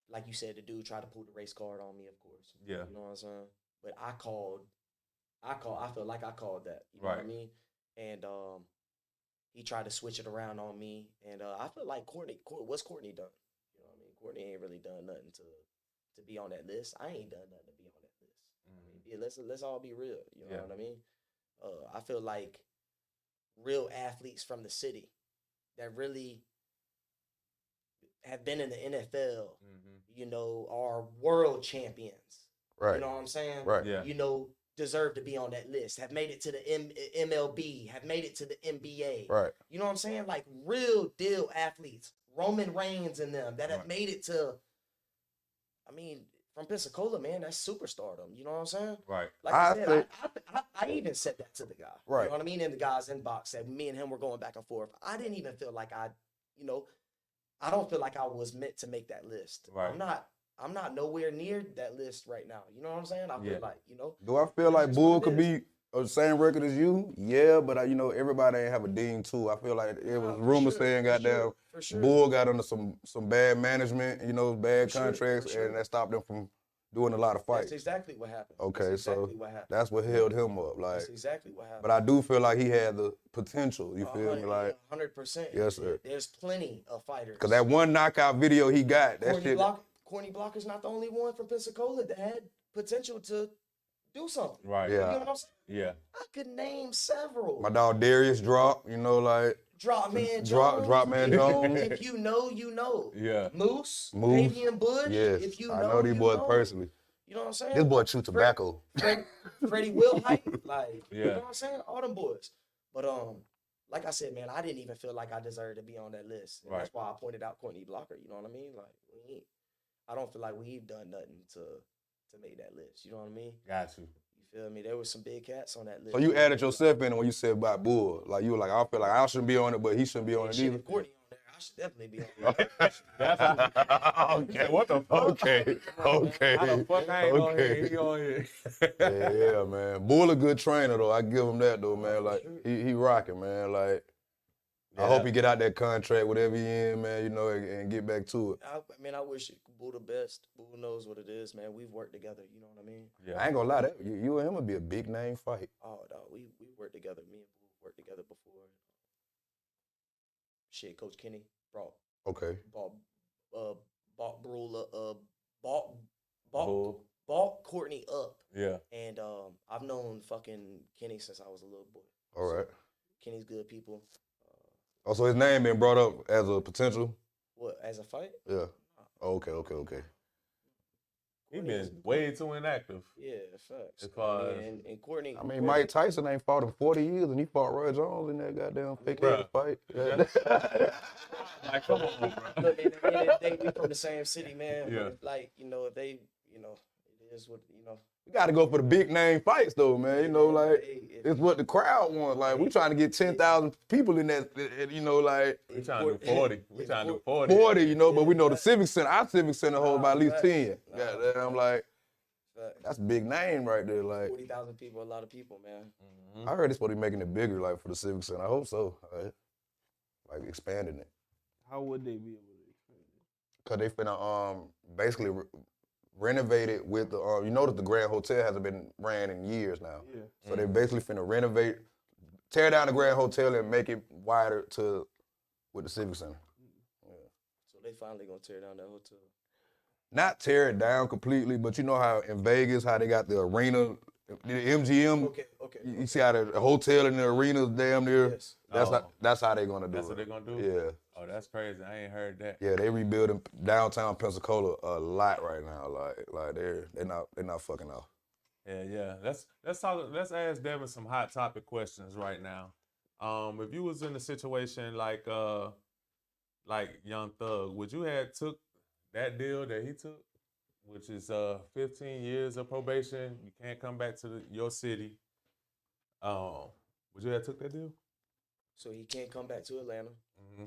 like you said, the dude tried to pull the race card on me, of course. Yeah. You know what I'm saying? But I felt like I called that. You know Right. what I mean? And he tried to switch it around on me. And I feel like what's Courtney done? You know what I mean? Courtney ain't really done nothing to be on that list. I ain't done nothing to be on that list. I mean, let's all be real. You know what I mean? I feel like real athletes from the city that really have been in the NFL, you know, are world champions. Right. You know what I'm saying? Right. Yeah. You know, deserve to be on that list, have made it to the MLB, have made it to the NBA. Right. You know what I'm saying? Like real deal athletes, Roman Reigns and them that have made it to, I mean, from Pensacola, man, that's superstardom. You know what I'm saying? Right. Like I said, I even said that to the guy. Right. You know what I mean? In the guy's inbox, that me and him were going back and forth. I didn't even feel like I don't feel like I was meant to make that list. Right. I'm not nowhere near that list right now. You know what I'm saying? I feel like, you know. Do I feel like Bull could be on the same record as you? Yeah, but everybody ain't have a dean too. I feel like it was rumors saying goddamn Bull got under some bad management, bad contracts, and that stopped them from doing a lot of fights. That's exactly what happened. Okay, that's exactly what happened. That's what held him up. Like, that's exactly what happened. But I do feel like he had the potential. You feel me? Like 100%. Yes, sir. There's plenty of fighters. Because that one knockout video he got, that shit. Corny Blocker's not the only one from Pensacola that had potential to do something. Right. Yeah. You know what I'm saying? Yeah. I could name several. My dog Darius Drop, like. Drop Man Jones. Drop Man Jones. If you know, you know. Yeah. Moose. Fabian Bush. Yes. If you know, I know these boys personally. You know what I'm saying? This boy chew tobacco. Freddie Wilhite. Like, Yeah. you know what I'm saying? All them boys. But like I said, man, I didn't even feel like I deserved to be on that list. And that's why I pointed out Courtney Blocker. You know what I mean? Like, I don't feel like we've done nothing to make that list. You know what I mean? Got you. You feel me? There was some big cats on that list. So you added yourself in when you said about Bull. Like, you were like, I feel like I shouldn't be on it, but he shouldn't be on it either. Courtney on there. I should definitely be on there. Okay. What the fuck? Okay. How the fuck I ain't on here? He on here. yeah, man. Bull a good trainer, though. I give him that, though, man. Like, he rocking, man. Like, I hope he get out that contract, whatever he in, man, and get back to it. I wish Boo the best. Boo knows what it is, man. We've worked together, you know what I mean? Yeah. I ain't gonna lie, that you and him would be a big name fight. Oh, no, we worked together. Me and Boo worked together before. Shit, Coach Kenny brought bought Courtney up. Yeah. And I've known fucking Kenny since I was a little boy. All right. Kenny's good people. So his name been brought up as a potential? What, as a fight? Yeah. Okay. He been way too inactive. Yeah, facts. As far as, and Courtney. I mean, Mike Tyson ain't fought in 40 years, and he fought Roy Jones in that goddamn fake-ass fight. Yeah. like, come on, bro. Look, at the end of the day, we from the same city, man. Yeah. But if they, it is what, We got to go for the big name fights, though, man. It's what the crowd wants. Like, we trying to get 10,000 people in that, like. We trying to do 40. We trying to do 40. 40, but we know the Civic Center, our Civic Center holds about at least 10. I'm like, that's a big name right there. Like 40,000 people, a lot of people, man. I heard it's supposed to be making it bigger, like for the Civic Center. I hope so. Like expanding it. How would they be able to expand it? Cause they finna basically renovated with the, you know that the Grand Hotel hasn't been ran in years now. Yeah. So they basically finna renovate, tear down the Grand Hotel and make it wider with the Civic Center. So they finally gonna tear down that hotel. Not tear it down completely, but you know how in Vegas, how they got the arena, the MGM. Okay. You see how the hotel and the arena's damn near. Yes. That's how they gonna do That's it. what they're gonna do? Yeah. Oh, that's crazy. I ain't heard that. Yeah, they rebuilding downtown Pensacola a lot right now. Like they're not fucking off. Yeah. Let's ask Devin some hot topic questions right now. If you was in a situation like Young Thug, would you have took that deal that he took, which is 15 years of probation? You can't come back to your city. Would you have took that deal? So he can't come back to Atlanta.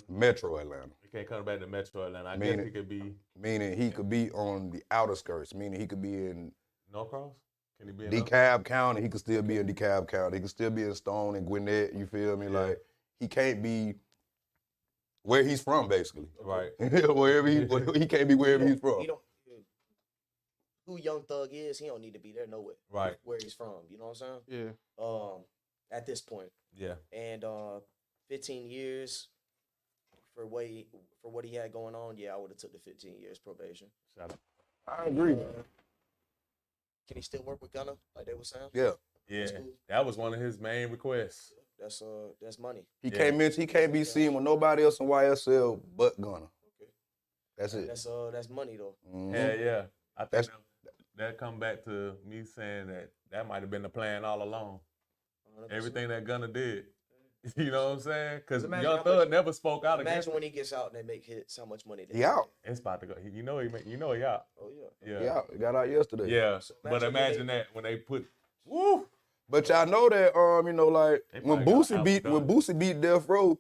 Metro Atlanta. He can't come back to Metro Atlanta. I Meaning- guess he could be Meaning he could be on the outer skirts, meaning he could be in Norcross. Can he be in DeKalb County, he could still be in DeKalb County. He could still be in Stone and Gwinnett, you feel me? Yeah. Like, he can't be where he's from, basically. Right. Wherever he can't be wherever he's from. He don't. Who Young Thug is, he don't need to be there nowhere. Right. Where he's from, you know what I'm saying? Yeah. At this point, Yeah. and 15 years for what he had going on. Yeah, I would have took the 15 years probation. Shout out. I agree. Can he still work with Gunna like they were saying? Yeah. Yeah. That's cool. That was one of his main requests. That's money. He can't be seen with nobody else in YSL but Gunna. Okay. That's it. That's money though. Mhm. Yeah. I think That's- that come back to me saying that might have been the plan all along. 100%. Everything that Gunna did. You know what I'm saying? Because Imagine Young how Thug much- never spoke out against Imagine it. when he gets out and they make hits, how much money they He out. It's about to go. You know he out. Oh yeah. Yeah. He out. He got out yesterday. Yeah. So But imagine imagine that when they put woo. But y'all know that like They when probably got Boosie beat Death Row,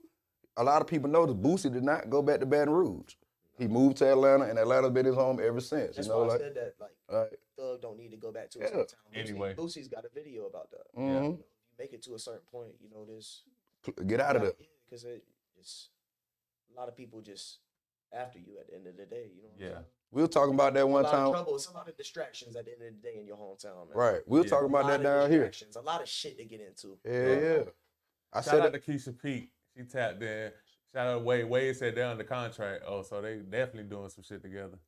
a lot of people know that Boosie did not go back to Baton Rouge. He moved to Atlanta, and Atlanta's been his home ever since. That's you know, why I like, said that right. Thug don't need to go back to Yeah. his hometown. Anyway. Boosie's got a video about that. Mhm. You make it to a certain point, this. Get out of there. Because it's a lot of people just after you at the end of the day. You know. What I'm Yeah. saying? We were talking about that A one lot of time. trouble. It's a lot of distractions at the end of the day in your hometown, man. Right. We were Yeah. talking about that down here. Distractions. A lot of shit to get into. Yeah. I Shout said out it. to Keisha Pete. She tapped in. Shout out to Wade. Wade said they're under contract. Oh, so they definitely doing some shit together.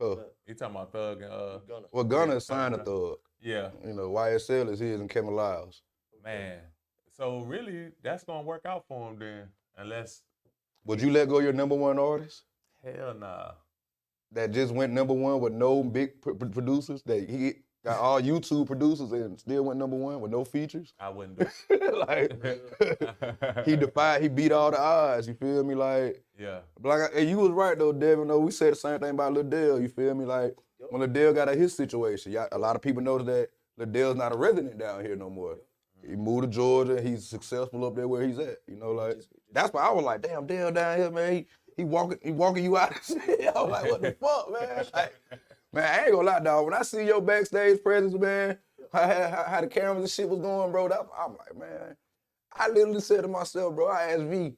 You talking about Thug and Gunna. Well, Gunna is signed a Thug. yeah, YSL is his and Kevin Lyles. man. So really, that's gonna work out for him then, unless Would you let go of your number one artist hell nah. that just went number one with no big producers? That he got all YouTube producers and still went number one with no features? I wouldn't do it. Like he beat all the odds. You feel me? Like. Yeah, But like, you was right though, Devin. Though we said the same thing about Lil Dale. You feel me? Like when Lil Dale got out his situation, a lot of people noticed that Lil Dale's not a resident down here no more. He moved to Georgia. He's successful up there where he's at. Like that's why I was like, damn, Dale down here, man. He walking you out of shit. I was like, what the fuck, man? Like, man, I ain't gonna lie, dog. When I see your backstage presence, man, how the cameras and shit was going, bro, I'm like, man. I literally said to myself, bro, I asked V.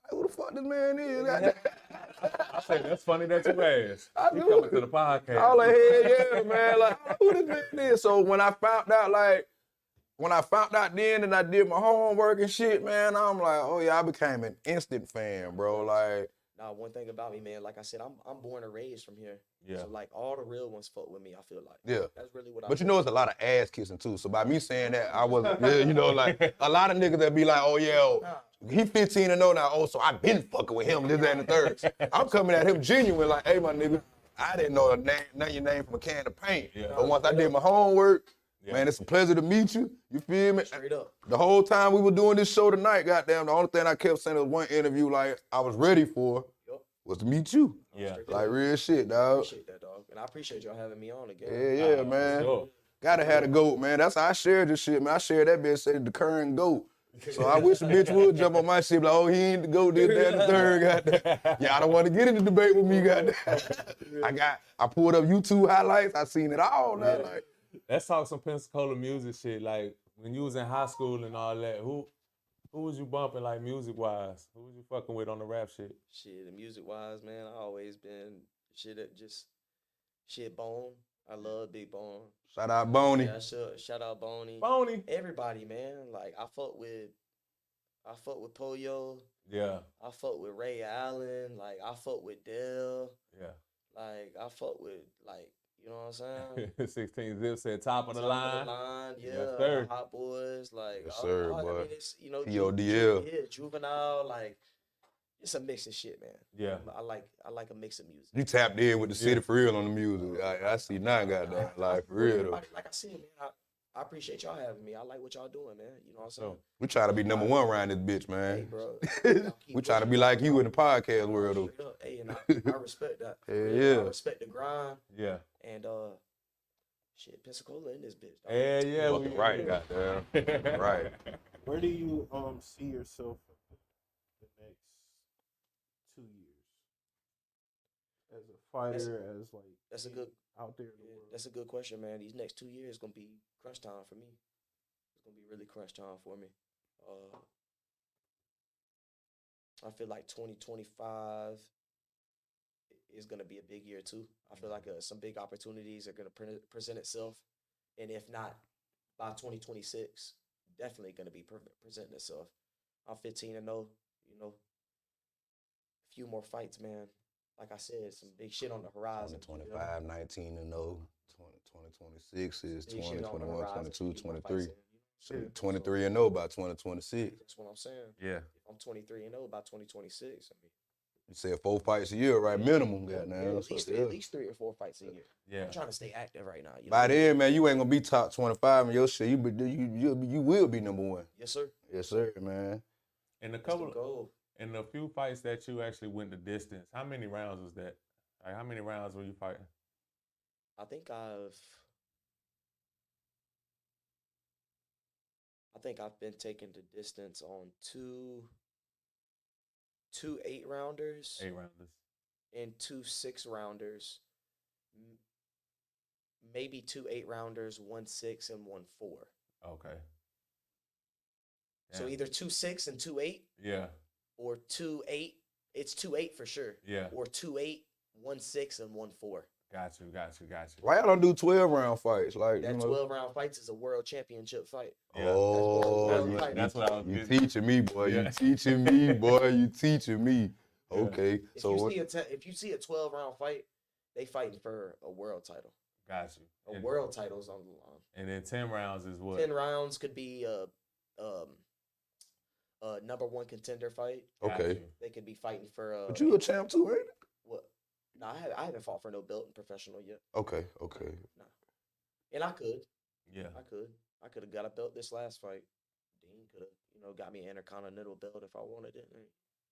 Who the fuck this man is? I say that's funny that you asked. I You knew coming it. to the podcast? I was like, hell yeah, man. Like, who this man is? So when I found out then and I did my homework and shit, man, I'm like, oh yeah, I became an instant fan, bro. Like, Now, one thing about me, man, like I said, I'm born and raised from here. Yeah. So like all the real ones fuck with me. I feel like. yeah. That's really what I. But you know, it's a lot of ass kissing too. So by me saying that, I wasn't, like a lot of niggas that be like, oh yeah, he 15 and 0 now. Oh, so I been fucking with him, this, that, and the third. I'm coming at him genuine, like, hey, my nigga, I didn't know your name from a can of paint. Yeah. But once I did my homework, Yeah. man, it's a pleasure to meet you. You feel me? Straight up. The whole time we were doing this show tonight, goddamn, the only thing I kept saying was one interview like I was ready for Yup. was to meet you. Yeah. Like real shit, dog. Appreciate that, dog. And I appreciate y'all having me on again. Yeah, man. Sure. Gotta have the GOAT, man. That's how I shared this shit, man. I shared that bitch, said the current GOAT. So I wish a bitch would jump on my shit, like, oh, he ain't the GOAT, this, that, and the third, goddamn. Y'all don't want to get in the debate with me, goddamn. I pulled up YouTube highlights. I seen it all now. Like, Let's talk some Pensacola music shit. Like when you was in high school and all that, who was you bumping like music wise? Who was you fucking with on the rap shit? Shit, the music wise, man, I always been shit Shit, Bone. I love Big Bone. Shout out Boney. Yeah, sure. Shout out Boney. Boney. Everybody, man. Like I fuck with Pollo. Yeah. I fuck with Ray Allen. Like I fuck with Dell. Yeah. Like I fuck with you know what I'm saying? 16 Zip said top of the line. Yeah, Yes, sir. Hot Boys, like Yes, sir, boy. I mean, it's PODL. Yeah, Juvenile, like it's a mix of shit, man. Yeah. I like a mix of music. You tapped in with the city for real on the music. I see now, goddamn, like for real though. Like I said, man, I appreciate y'all having me. I like what y'all doing, man. You know what I'm saying? We try to be number one around this bitch, Hey, man. bro. We try to be like you in the podcast world though. Straight up. Hey, and I respect that. Yeah. I respect the grind. Yeah. And shit, Pensacola in this bitch. Dog. Yeah. Fucking right, goddamn. Right. Where do you see yourself in the next 2 years as a fighter, as like That's a good. out there in the Yeah, world? that's a good question, man. These next 2 years gonna be crunch time for me. It's gonna be really crunch time for me. I feel like 2025 is gonna be a big year too. I feel like some big opportunities are gonna present itself, and if not by 2026, definitely gonna be presenting itself. I'm 15-0. You know, a few more fights, man. Like I said, some big shit on the horizon. 2025, 19 and 0. 2026 is Big 20, shit on the 21, horizon. 22, Keep my 23. fights in, you know? 23 and 0 by 2026. That's what I'm saying. Yeah. If I'm 23-0 by 2026, I mean, You said 4 fights a year, right? Minimum, yeah, goddamn. at least 3 or 4 fights a year. Yeah. I'm trying to stay active right now. You know? By then, man, you ain't gonna be top 25 in your shit. You will be number one. Yes, sir. Yes, sir, man. And That's the goal. in the few fights that you actually went the distance, how many rounds was that? Like how many rounds were you fighting? I think I've been taking the distance on two 8-rounders 8 rounders. and 2 6-rounders. Maybe 2 8-rounders, 1 6 and 1 4. Okay. So Damn. either 2 6 and 2 8 Yeah. or 2 8. It's 2 8 for sure. Yeah. Or 2 8, 1 6 and 1 4. Got you. Why y'all don't do 12-round fights? Like, That you know? 12-round fights is a world championship fight. Yeah. Oh, That's what I was you getting. teaching me, boy. Yeah. You teaching me, boy. You teaching me. Yeah. Okay. If So what? if you see a 12-round fight, they fighting for a world title. Got you. A And- world title's on the line. And then 10 rounds is what? 10 rounds could be a number 1 contender fight. Got Okay. you. They could be fighting for But you a champ too, ain't it? what? No, I haven't fought for no belt in professional yet. Okay. And I could. Yeah. I could have got a belt this last fight. Dean could have, got me an intercontinental belt if I wanted it.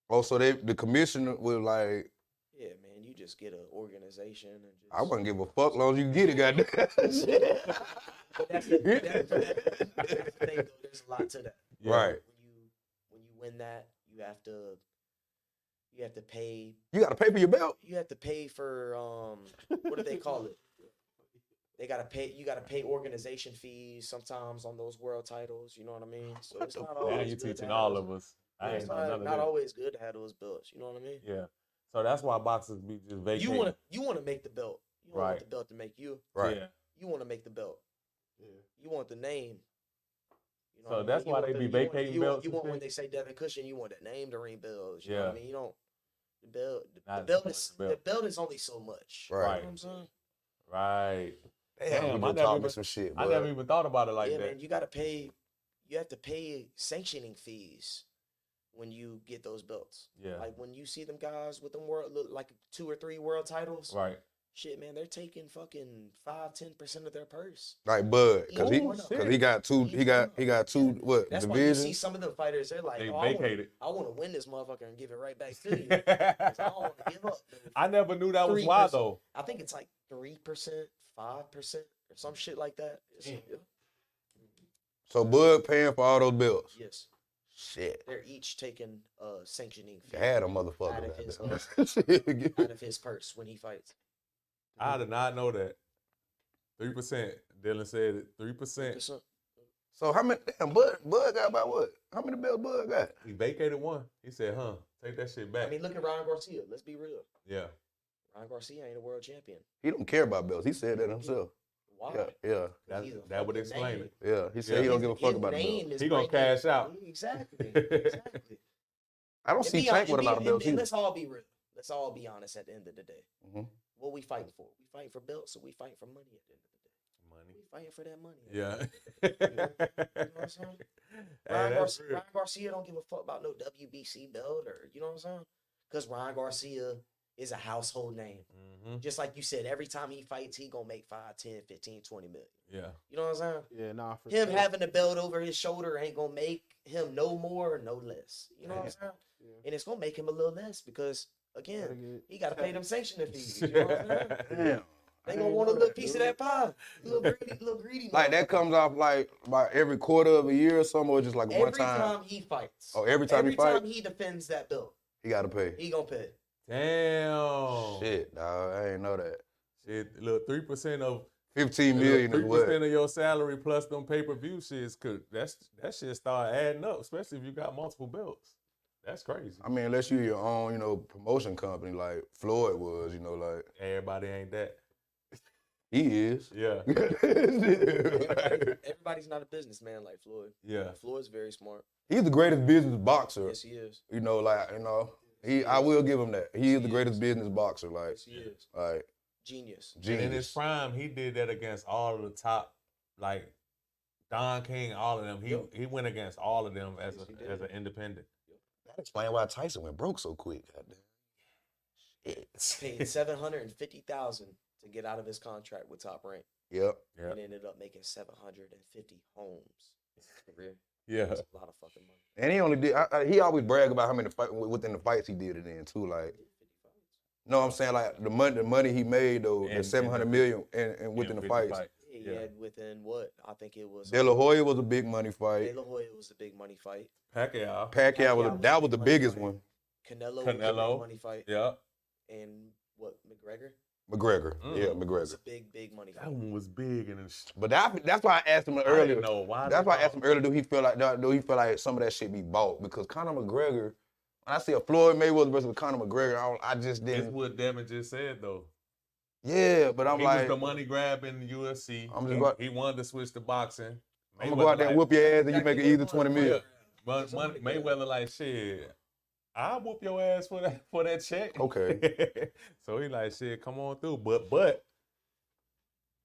Oh, so the commissioner was like, Yeah, man, you just get an organization and just. I wouldn't give a fuck long as you get it, goddamn. But that's the thing, though. There's a lot to that. Yeah. Right. When you win that, you have to pay. You got to pay for your belt. You have to pay for what do they call it? They gotta pay. You gotta pay organization fees sometimes on those world titles. You know what I mean? So it's not Now always you good to teaching have all those- of us. Yeah, I it's ain't know none of not that. always good to have those belts. You know what I mean? Yeah. So that's why boxers be just vacating. You want to make the belt. You don't Right. want the belt to make you. Right. Yeah. You want to make the belt. Yeah. You want the name. You So what I mean? that's You why want they the- be you want- vacating you want- belts You and want when shit? they say Devin Cushing, you want that name to ring bells. You know what Yeah. I mean? You don't. The belt. Not The belt so is much the belt. the belt is only so much. Right. You know what I'm saying? Right. Damn, Damn, you I just never taught me even- some shit, I bud. never even thought about it like Yeah, that. man. You gotta pay. You have to pay sanctioning fees when you get those belts. Yeah. Like when you see them guys with them like 2 or 3 world titles. Right. Shit, man, they're taking fucking 5-10% of their purse. Like Bud, cause Oh, he got two what That's why you see divisions? some of them fighters. They're like, They oh, vacated. I want to win this motherfucker and give it right back to you. 'Cause I don't want to give up. I never knew that was why 3%. though. I think it's like 3%, 5%, or some shit like that. So Bud paying for all those bills. Yes, Shit, they're each taking a sanctioning fee had a out motherfucker. of his, goddamn. out of his purse when he fights. I did not know that. 3%. Dylan said it. 3%. So how many? Damn, Bud got about what? How many belts Bud got? He vacated one. He said, "Huh, take that shit back." I mean, look at Ryan Garcia. Let's be real. yeah. Ryan Garcia ain't a world champion. He don't care about belts. He said that himself. Why? Yeah. That would explain it. Yeah. He said he don't give a fuck about the name belts. He gonna cash out. Exactly. I don't see Tank with a lot of belts and either. let's all be real. Let's all be honest at the end of the day. Mhm. What we fighting for? We fighting for belts, or we fighting for money at the end of the day? Money. We fighting for that money. Yeah. You know what I'm saying? Hey, that's real. Ryan Garcia don't give a fuck about no WBC belt, or you know what I'm saying? Because Ryan Garcia is a household name. Mhm. Just like you said, every time he fights, he gonna make 5, 10, 15, 20 million. Yeah. You know what I'm saying? Yeah, nah, for Him sure. having the belt over his shoulder ain't gonna make him no more or no less. You know what I'm saying? Yeah. And it's gonna make him a little less because Gotta again, get- he gotta pay them sanction fees. You know what I'm saying? Damn. They gonna want a little piece of that pie. Little greedy. Like that comes off like about every quarter of a year or something, or just like one Every time. time he fights. Oh, every time he fight, Every time he defends that belt, he got to pay. he gonna pay. Damn. Shit, dog, I ain't know that. Shit, look, 3% of 15 million is 3% what? of your salary plus them pay-per-view shits could that shit start adding up, especially if you got multiple belts. That's crazy. I mean, unless you're your own, promotion company like Floyd was, like Everybody ain't that. he is. Yeah. Everybody's not a businessman like Floyd. Yeah. Floyd's very smart. He's the greatest business boxer. Yes, he is. I will give him that. He is the greatest business boxer. Like, Yes, he is. like Genius. And in his genius. prime, he did that against all of the top, like Don King, all of them. He went against all of them as an independent. That explains why Tyson went broke so quick. Goddamn. Shit. Paid $750,000 to get out of his contract with Top Rank, Yep. Yeah. and ended up making 750 homes in his career. Yeah. That's a lot of fucking money. And he only did. He always brag about how many within the fights he did it in too. Like, 50 fights. no, I'm saying like the money he made though, the And- 700 million, and within the 50 fights. fight. He Yeah. had within what? I think it was. De La Hoya was a big money fight. De La Hoya was a big money fight. Pacquiao. Pacquiao was Pacquiao that was the was a big biggest money one. Canelo was a Canelo. big money fight. Yeah. And what, McGregor? McGregor. Yeah, It was McGregor. a big money That fight. one was big and But that's why I asked him I earlier. didn't know why. That's why I asked him earlier. Do he feel like some of that shit be bought? Because Conor McGregor, when I see a Floyd Mayweather versus Conor McGregor, I just That's didn't. what Devin just said though. Yeah, but I'm He like, was the money grab in the UFC. I'm just He wanted to switch to boxing. I'm gonna go out there and whoop your ass, and you make it either 20 Yeah. million. But Mayweather like shit. I'll whoop your ass for that check. Okay. So he like shit, come on through. But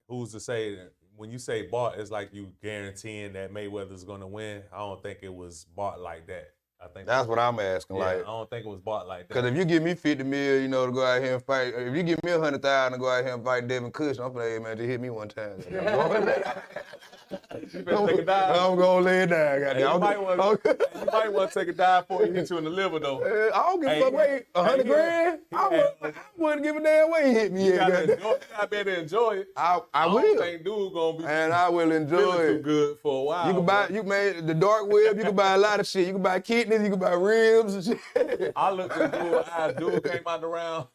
who's to say that when you say bought, it's like you guaranteeing that Mayweather's gonna win. I don't think it was bought like that. I think That's what I'm asking. yeah, Like, I don't think it was bought like that. because if you give me 50 million, to go out here and fight, if you give me 100,000 to go out here and fight Devin Cushing, I'm like, hey, man, just hit me one time. You better take a dive. I'm gonna lay it down. Hey, Goddamn. you might want to take a dive before he hit you in the liver though. I don't give a Hey, fuck. Wait, 100 grand? I wouldn't give a damn way he hit me. You yet, gotta goddamn. enjoy it. You better enjoy it. I don't will, think dude gonna be and I will enjoy feeling too it. good for a while. You can buy, bro. you made the dark web. You can buy a lot of shit. You can buy kidneys. You can buy ribs and shit. I looked at dude eyes. Dude came out the round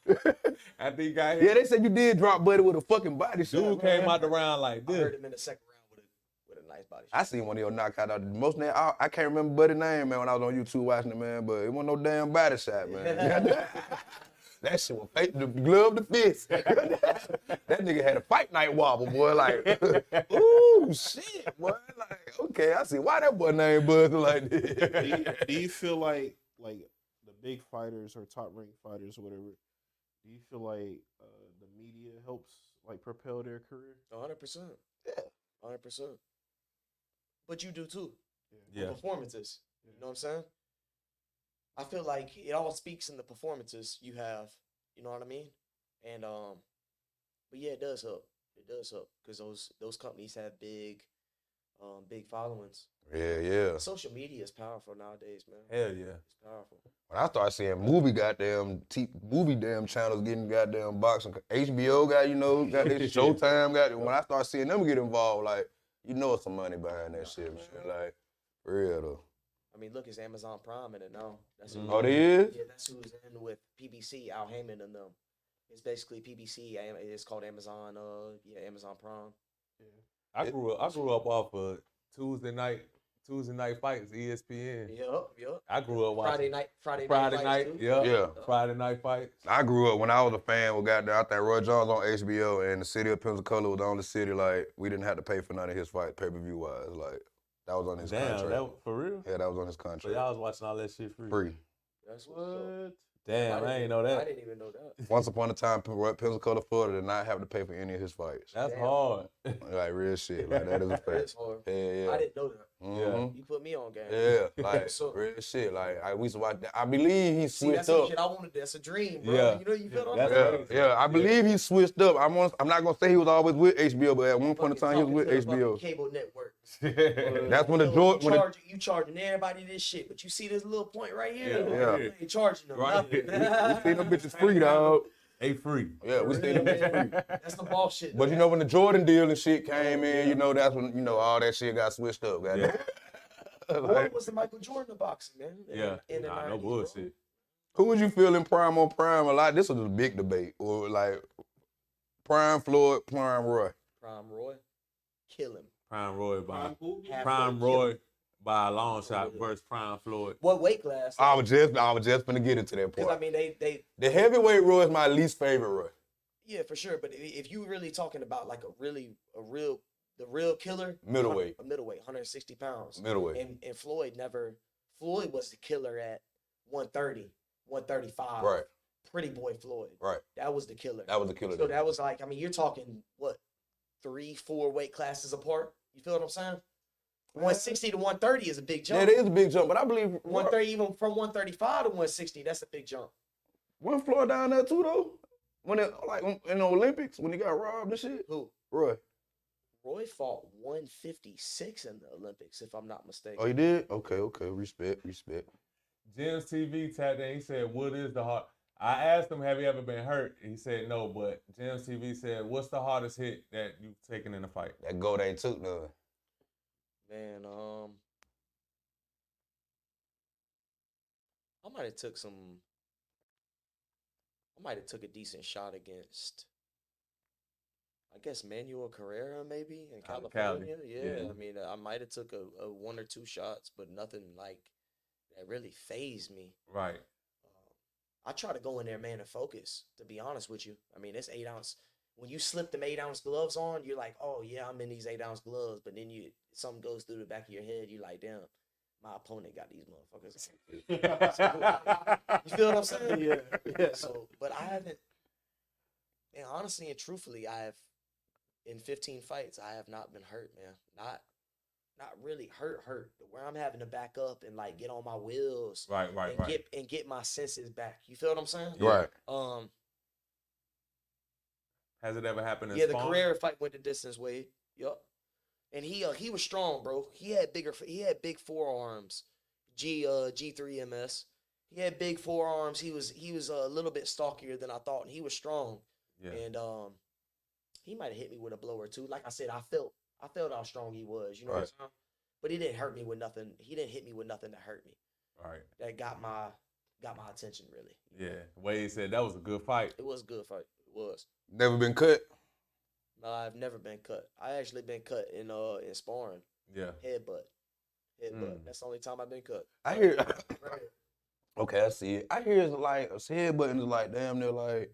after he got hit. Yeah, they said you did drop Buddy with a fucking body shot. Dude man. came out the round like I heard this. him in the second round with a nice body shot. I seen one of your knockout out. Most name, I can't remember Buddy's name, man, when I was on YouTube watching it, man. But it wasn't no damn body shot, man. That shit was fake. The glove to fist. That nigga had a fight night wobble, boy. Like, ooh, shit, boy. Like, okay, I see why that boy name buzzing like this. Do you feel like the big fighters or top ranked fighters or whatever? Do you feel like the media helps like propel their career? 100%. Yeah. 100%. But you do too. Yeah. Performances. You know what I'm saying? I feel like it all speaks in the performances you have. You know what I mean? And but yeah, it does help. It does help because those companies have big followings. Yeah. Social media is powerful nowadays, man. Hell yeah. It's powerful. When I started seeing movie damn channels getting goddamn boxing, HBO got this Showtime when I started seeing them get involved, like, it's some money behind that shit, man. Like, for real though. I mean, look, it's Amazon Prime in it now. That's who, Oh, they is? Yeah, that's who's in with PBC, Al Heyman and them. It's basically PBC. It's called Amazon. Amazon Prime. I grew up off of Tuesday night Tuesday night fights, ESPN. Yup. I grew up watching Friday Friday night night. fights, too. Yeah. Friday night fights. I grew up when I was a fan with goddamn, I think Roy Jones on HBO, and the city of Pensacola was the only city like we didn't have to pay for none of his fights pay-per-view wise. Like that was on his contract. That for real? Yeah, that was on his So contract. y'all was watching all that shit free. Free. That's what's up. Damn, I ain't know that. I didn't even know that. Once upon a time, Pensacola, Florida did not have to pay for any of his fights. That's Damn. hard. Like real shit. Like that is a fact. That's hard. Yeah. I didn't know that. Mhm. You put me on game. Yeah, like So- real shit. Like we used to watch that. I believe he See, switched that's some up. shit I wanted. That's a dream, bro. Yeah. You know, you feel what I'm That's saying? Yeah, I believe he switched up. I'm not gonna say he was always with HBO, but at one point in time he was with Talking to the HBO. fucking cable network. That's when the Jordan. You charging everybody this shit, but you see this little point right here? Yeah. You ain't charging them Right. nothing. We seen them bitches free, dog. They free. Yeah, we seen them bitches free. That's some ball shit. But you know when the Jordan deal and shit came in, you know that's when all that shit got switched up. Goddamn. What was the Michael Jordan of boxing, man? Yeah. In the Nah, no 90s, bullshit. Who would you feel in prime on prime a lot? This was a big debate. Or like prime Floyd, prime Roy. Prime Roy, kill him. Prime Roy by Halfway Prime kill Roy him. by a long shot versus Prime Floyd. What weight class? I was just gonna get into that Because part. I mean, they The heavyweight Roy is my least favorite Roy. yeah, for sure. But if you really talking about like the real killer, Middleweight. a middleweight, 160 pounds. Middleweight. And Floyd was the killer at 130, 135. Right. Pretty boy Floyd. Right. That was the killer. That was the killer. So that was like, I mean, you're talking what, 3-4 weight classes apart? You feel what I'm saying? 160 to 130 is a big jump. Yeah, it is a big jump, but I believe 130, even from 135 to 160, that's a big jump. Went Floyd down there too though. When it like in the Olympics when he got robbed and shit. Who? Roy. Roy fought 156 in the Olympics, if I'm not mistaken. Oh, he did? Okay. Respect. Jim's TV tapped in. He said, "What is the hard?" I asked him, "Have you ever been hurt?" He said, "No." But Jim's TV said, "What's the hardest hit that you've taken in a fight?" That goat ain't took none. Man, I might have took a decent shot against, I guess, Manuel Carrera maybe in Out of California. Cali. Yeah, Yeah. I mean, I might have took a 1 or 2 shots, but nothing like that really fazed me. Right. I try to go in there, man, and focus, to be honest with you. I mean, it's 8 ounce. When you slip them 8 ounce gloves on, you're like, oh, yeah, I'm in these 8 ounce gloves. But then something goes through the back of your head. You're like, damn, my opponent got these motherfuckers. You feel what I'm saying? Yeah. So, but I haven't, and honestly and truthfully, in 15 fights, I have not been hurt, man. Not really hurt, where I'm having to back up and like get on my wheels. Right. And get my senses back. You feel what I'm saying? Right. Has it ever happened in Yeah, the sparring? Carrera fight went the distance, Wade. Yup. And he was strong, bro. He had big forearms. G3 MS. He had big forearms. He was a little bit stalkier than I thought, and he was strong. Yeah. And he might have hit me with a blow or two. Like I said, I felt how strong he was. You know what I'm saying? But he didn't hurt me with nothing. He didn't hit me with nothing that hurt me. Right. That got my attention, really. Yeah. Wade said that was a good fight. It was a good fight. It was. Never been cut. No, I've never been cut. I actually been cut in sparring. Yeah. Headbutt. That's the only time I've been cut. I hear. Okay, I see it. I hear it's like a headbutting is like damn near like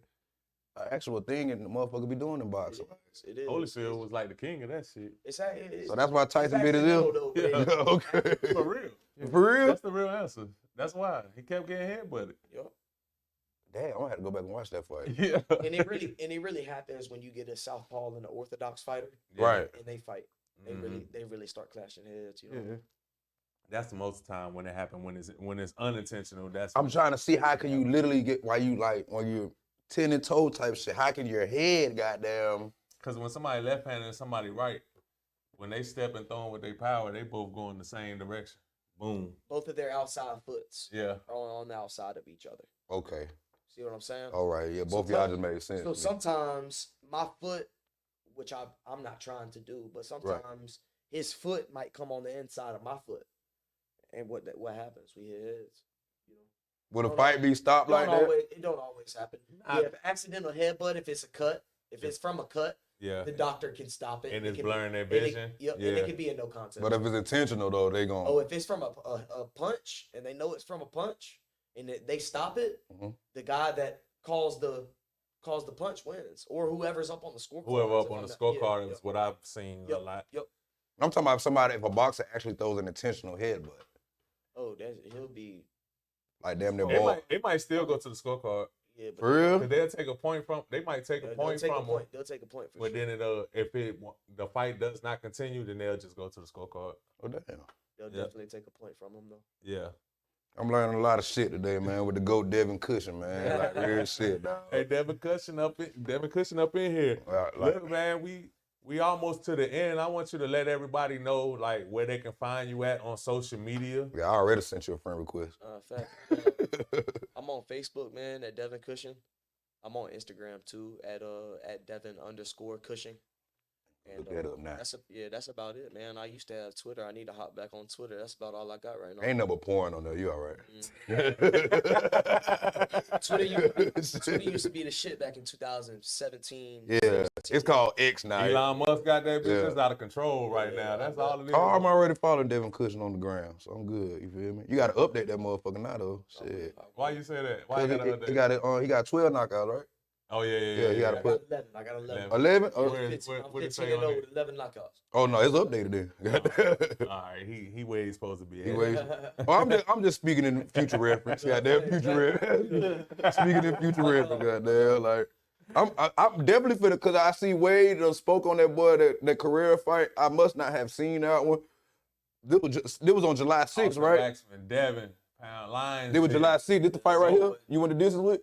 an actual thing, and the motherfucker be doing in boxing. It is. Holyfield was like the king of that shit. It's So that's why Tyson bit his ear. Yeah. Okay. For real. For real? That's the real answer. That's why he kept getting headbutted. Yep. Damn, I'm gonna have to go back and watch that fight. Yeah. And it really happens when you get a southpaw and an orthodox fighter, Right. and they fight. They really start clashing heads. You know. Yeah. That's the most time when it happened. When it's unintentional. That's I'm trying to see how can you literally get while you like when you're 10 and toe type shit. How can your head goddamn? because when somebody left-handed and somebody right, when they step and throw with their power, they both go in the same direction. Boom. Both of their outside foots Yeah. are on the outside of each other. Okay. See what I'm saying? All right. Yeah. Both of y'all just made sense. So sometimes my foot, which I'm not trying to do, but sometimes his foot might come on the inside of my foot, and what happens? We hit heads. You know. Would a fight be stopped like that? It don't always happen. Yeah, if accidental headbutt, if it's a cut, if it's from a cut, the doctor can stop it. And it's it blurring their vision. And it could be a no contest. But if it's intentional though, they gonna. Oh, if it's from a punch and they know it's from a punch and they stop it, the guy that calls the punch wins, or whoever's up on the scorecard. Whoever up on the scorecard is what I've seen a lot. Yep. I'm talking about if a boxer actually throws an intentional headbutt. Oh, he'll be like damn near ball. They might still go to the scorecard. Yeah, but for real? Cause they'll take a point from. They might take a point from them. They'll take a point for But sure. then the fight does not continue, then they'll just go to the scorecard. Oh damn. They'll definitely take a point from them though. Yeah. I'm learning a lot of shit today, man, with the GOAT Devin Cushing, man. Like real shit, dog. Hey, Devin Cushing up in here. Look, man, we almost to the end. I want you to let everybody know like where they can find you at on social media. Yeah, I already sent you a friend request. Fact. I'm on Facebook, man, at Devin Cushing. I'm on Instagram too at Devin_Cushing. And Look that up now. That's about it, man. I used to have Twitter. I need to hop back on Twitter. That's about all I got right now. Ain't number porn on there. You all right? Twitter used to be the shit back in 2017. Yeah, it's called X now. Elon Musk got that bitch just out of control right now. That's all it is. Oh, I'm already following Devin Cushing on the ground, so I'm good. You feel me? You got to update that motherfucker now, though. Shit. Why you say that? Why you gotta update? He got 12 knockouts, right? Oh yeah. He got to put 11. I got 11. 11. What I'm it 15 say and on 0 it? with 11 knockouts. Oh no, it's updated then. All right, he where he's supposed to be at. He weighs. Oh, I'm just speaking in future reference. Goddamn future reference. Speaking in future reference. Goddamn, like I'm definitely for because I see Wade spoke on that boy that career fight. I must not have seen that one. This was on July 6th, right? Waxman, Devin, Pound Lions. It was July 6th. This the fight right here. You went the distance with?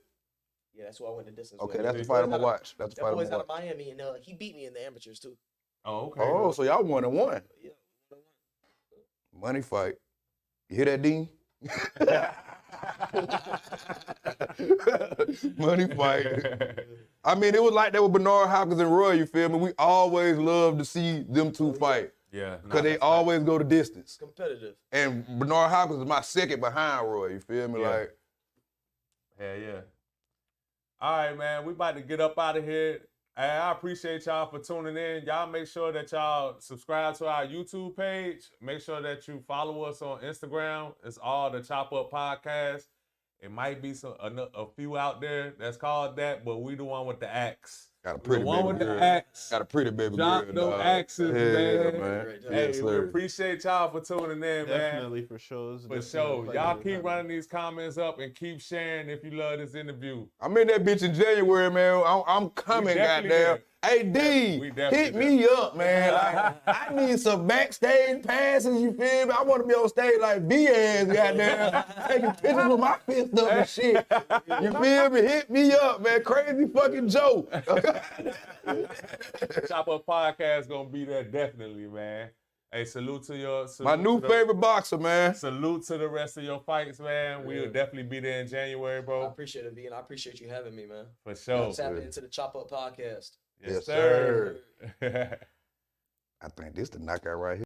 Yeah, that's who I went the distance Okay, with. that's the fight I'm gonna watch. That's the That fight I'm boy's gonna out watch. of Miami, and he beat me in the amateurs too. Oh, okay. Oh, so y'all 1-1. Yeah. Money fight. You hear that, Dean? Money fight. I mean, it was like that with Bernard Hopkins and Roy, you feel me? We always love to see them two fight. Yeah. Because they always go the distance. Competitive. And Bernard Hopkins is my second behind Roy, you feel me? Yeah. Like, Hell yeah. All right, man. We about to get up out of here. Hey, I appreciate y'all for tuning in. Y'all make sure that y'all subscribe to our YouTube page. Make sure that you follow us on Instagram. It's all the Chop Up Podcast. It might be a few out there that's called that, but we the one with the axe. got a pretty The one baby with the girl. axe. Got a pretty baby Drop girl. no dog. axes, Yeah, man. Great job. Hey, Yes, we sir. appreciate y'all for tuning in, man. Definitely for sure. For sure. Y'all keep running these comments up and keep sharing if you love this interview. I'm in that bitch in January, man. I'm coming, definitely goddamn. there. Hey, D, We definitely hit me up, man. Like, I need some backstage passes, you feel me? I want to be on stage like B-ass, goddamn, taking pictures with my fist up and shit. You feel me? Hit me up, man. Crazy fucking Joe. Chop Up Podcast gonna be there definitely, man. Hey, salute to your My new favorite boxer, man. Salute to the rest of your fights, man. We'll definitely be there in January, I bro. appreciate it, V, and I appreciate you having me, man. For sure. Tap into the Chop Up Podcast. Yes, sir. I think this the knockout right here.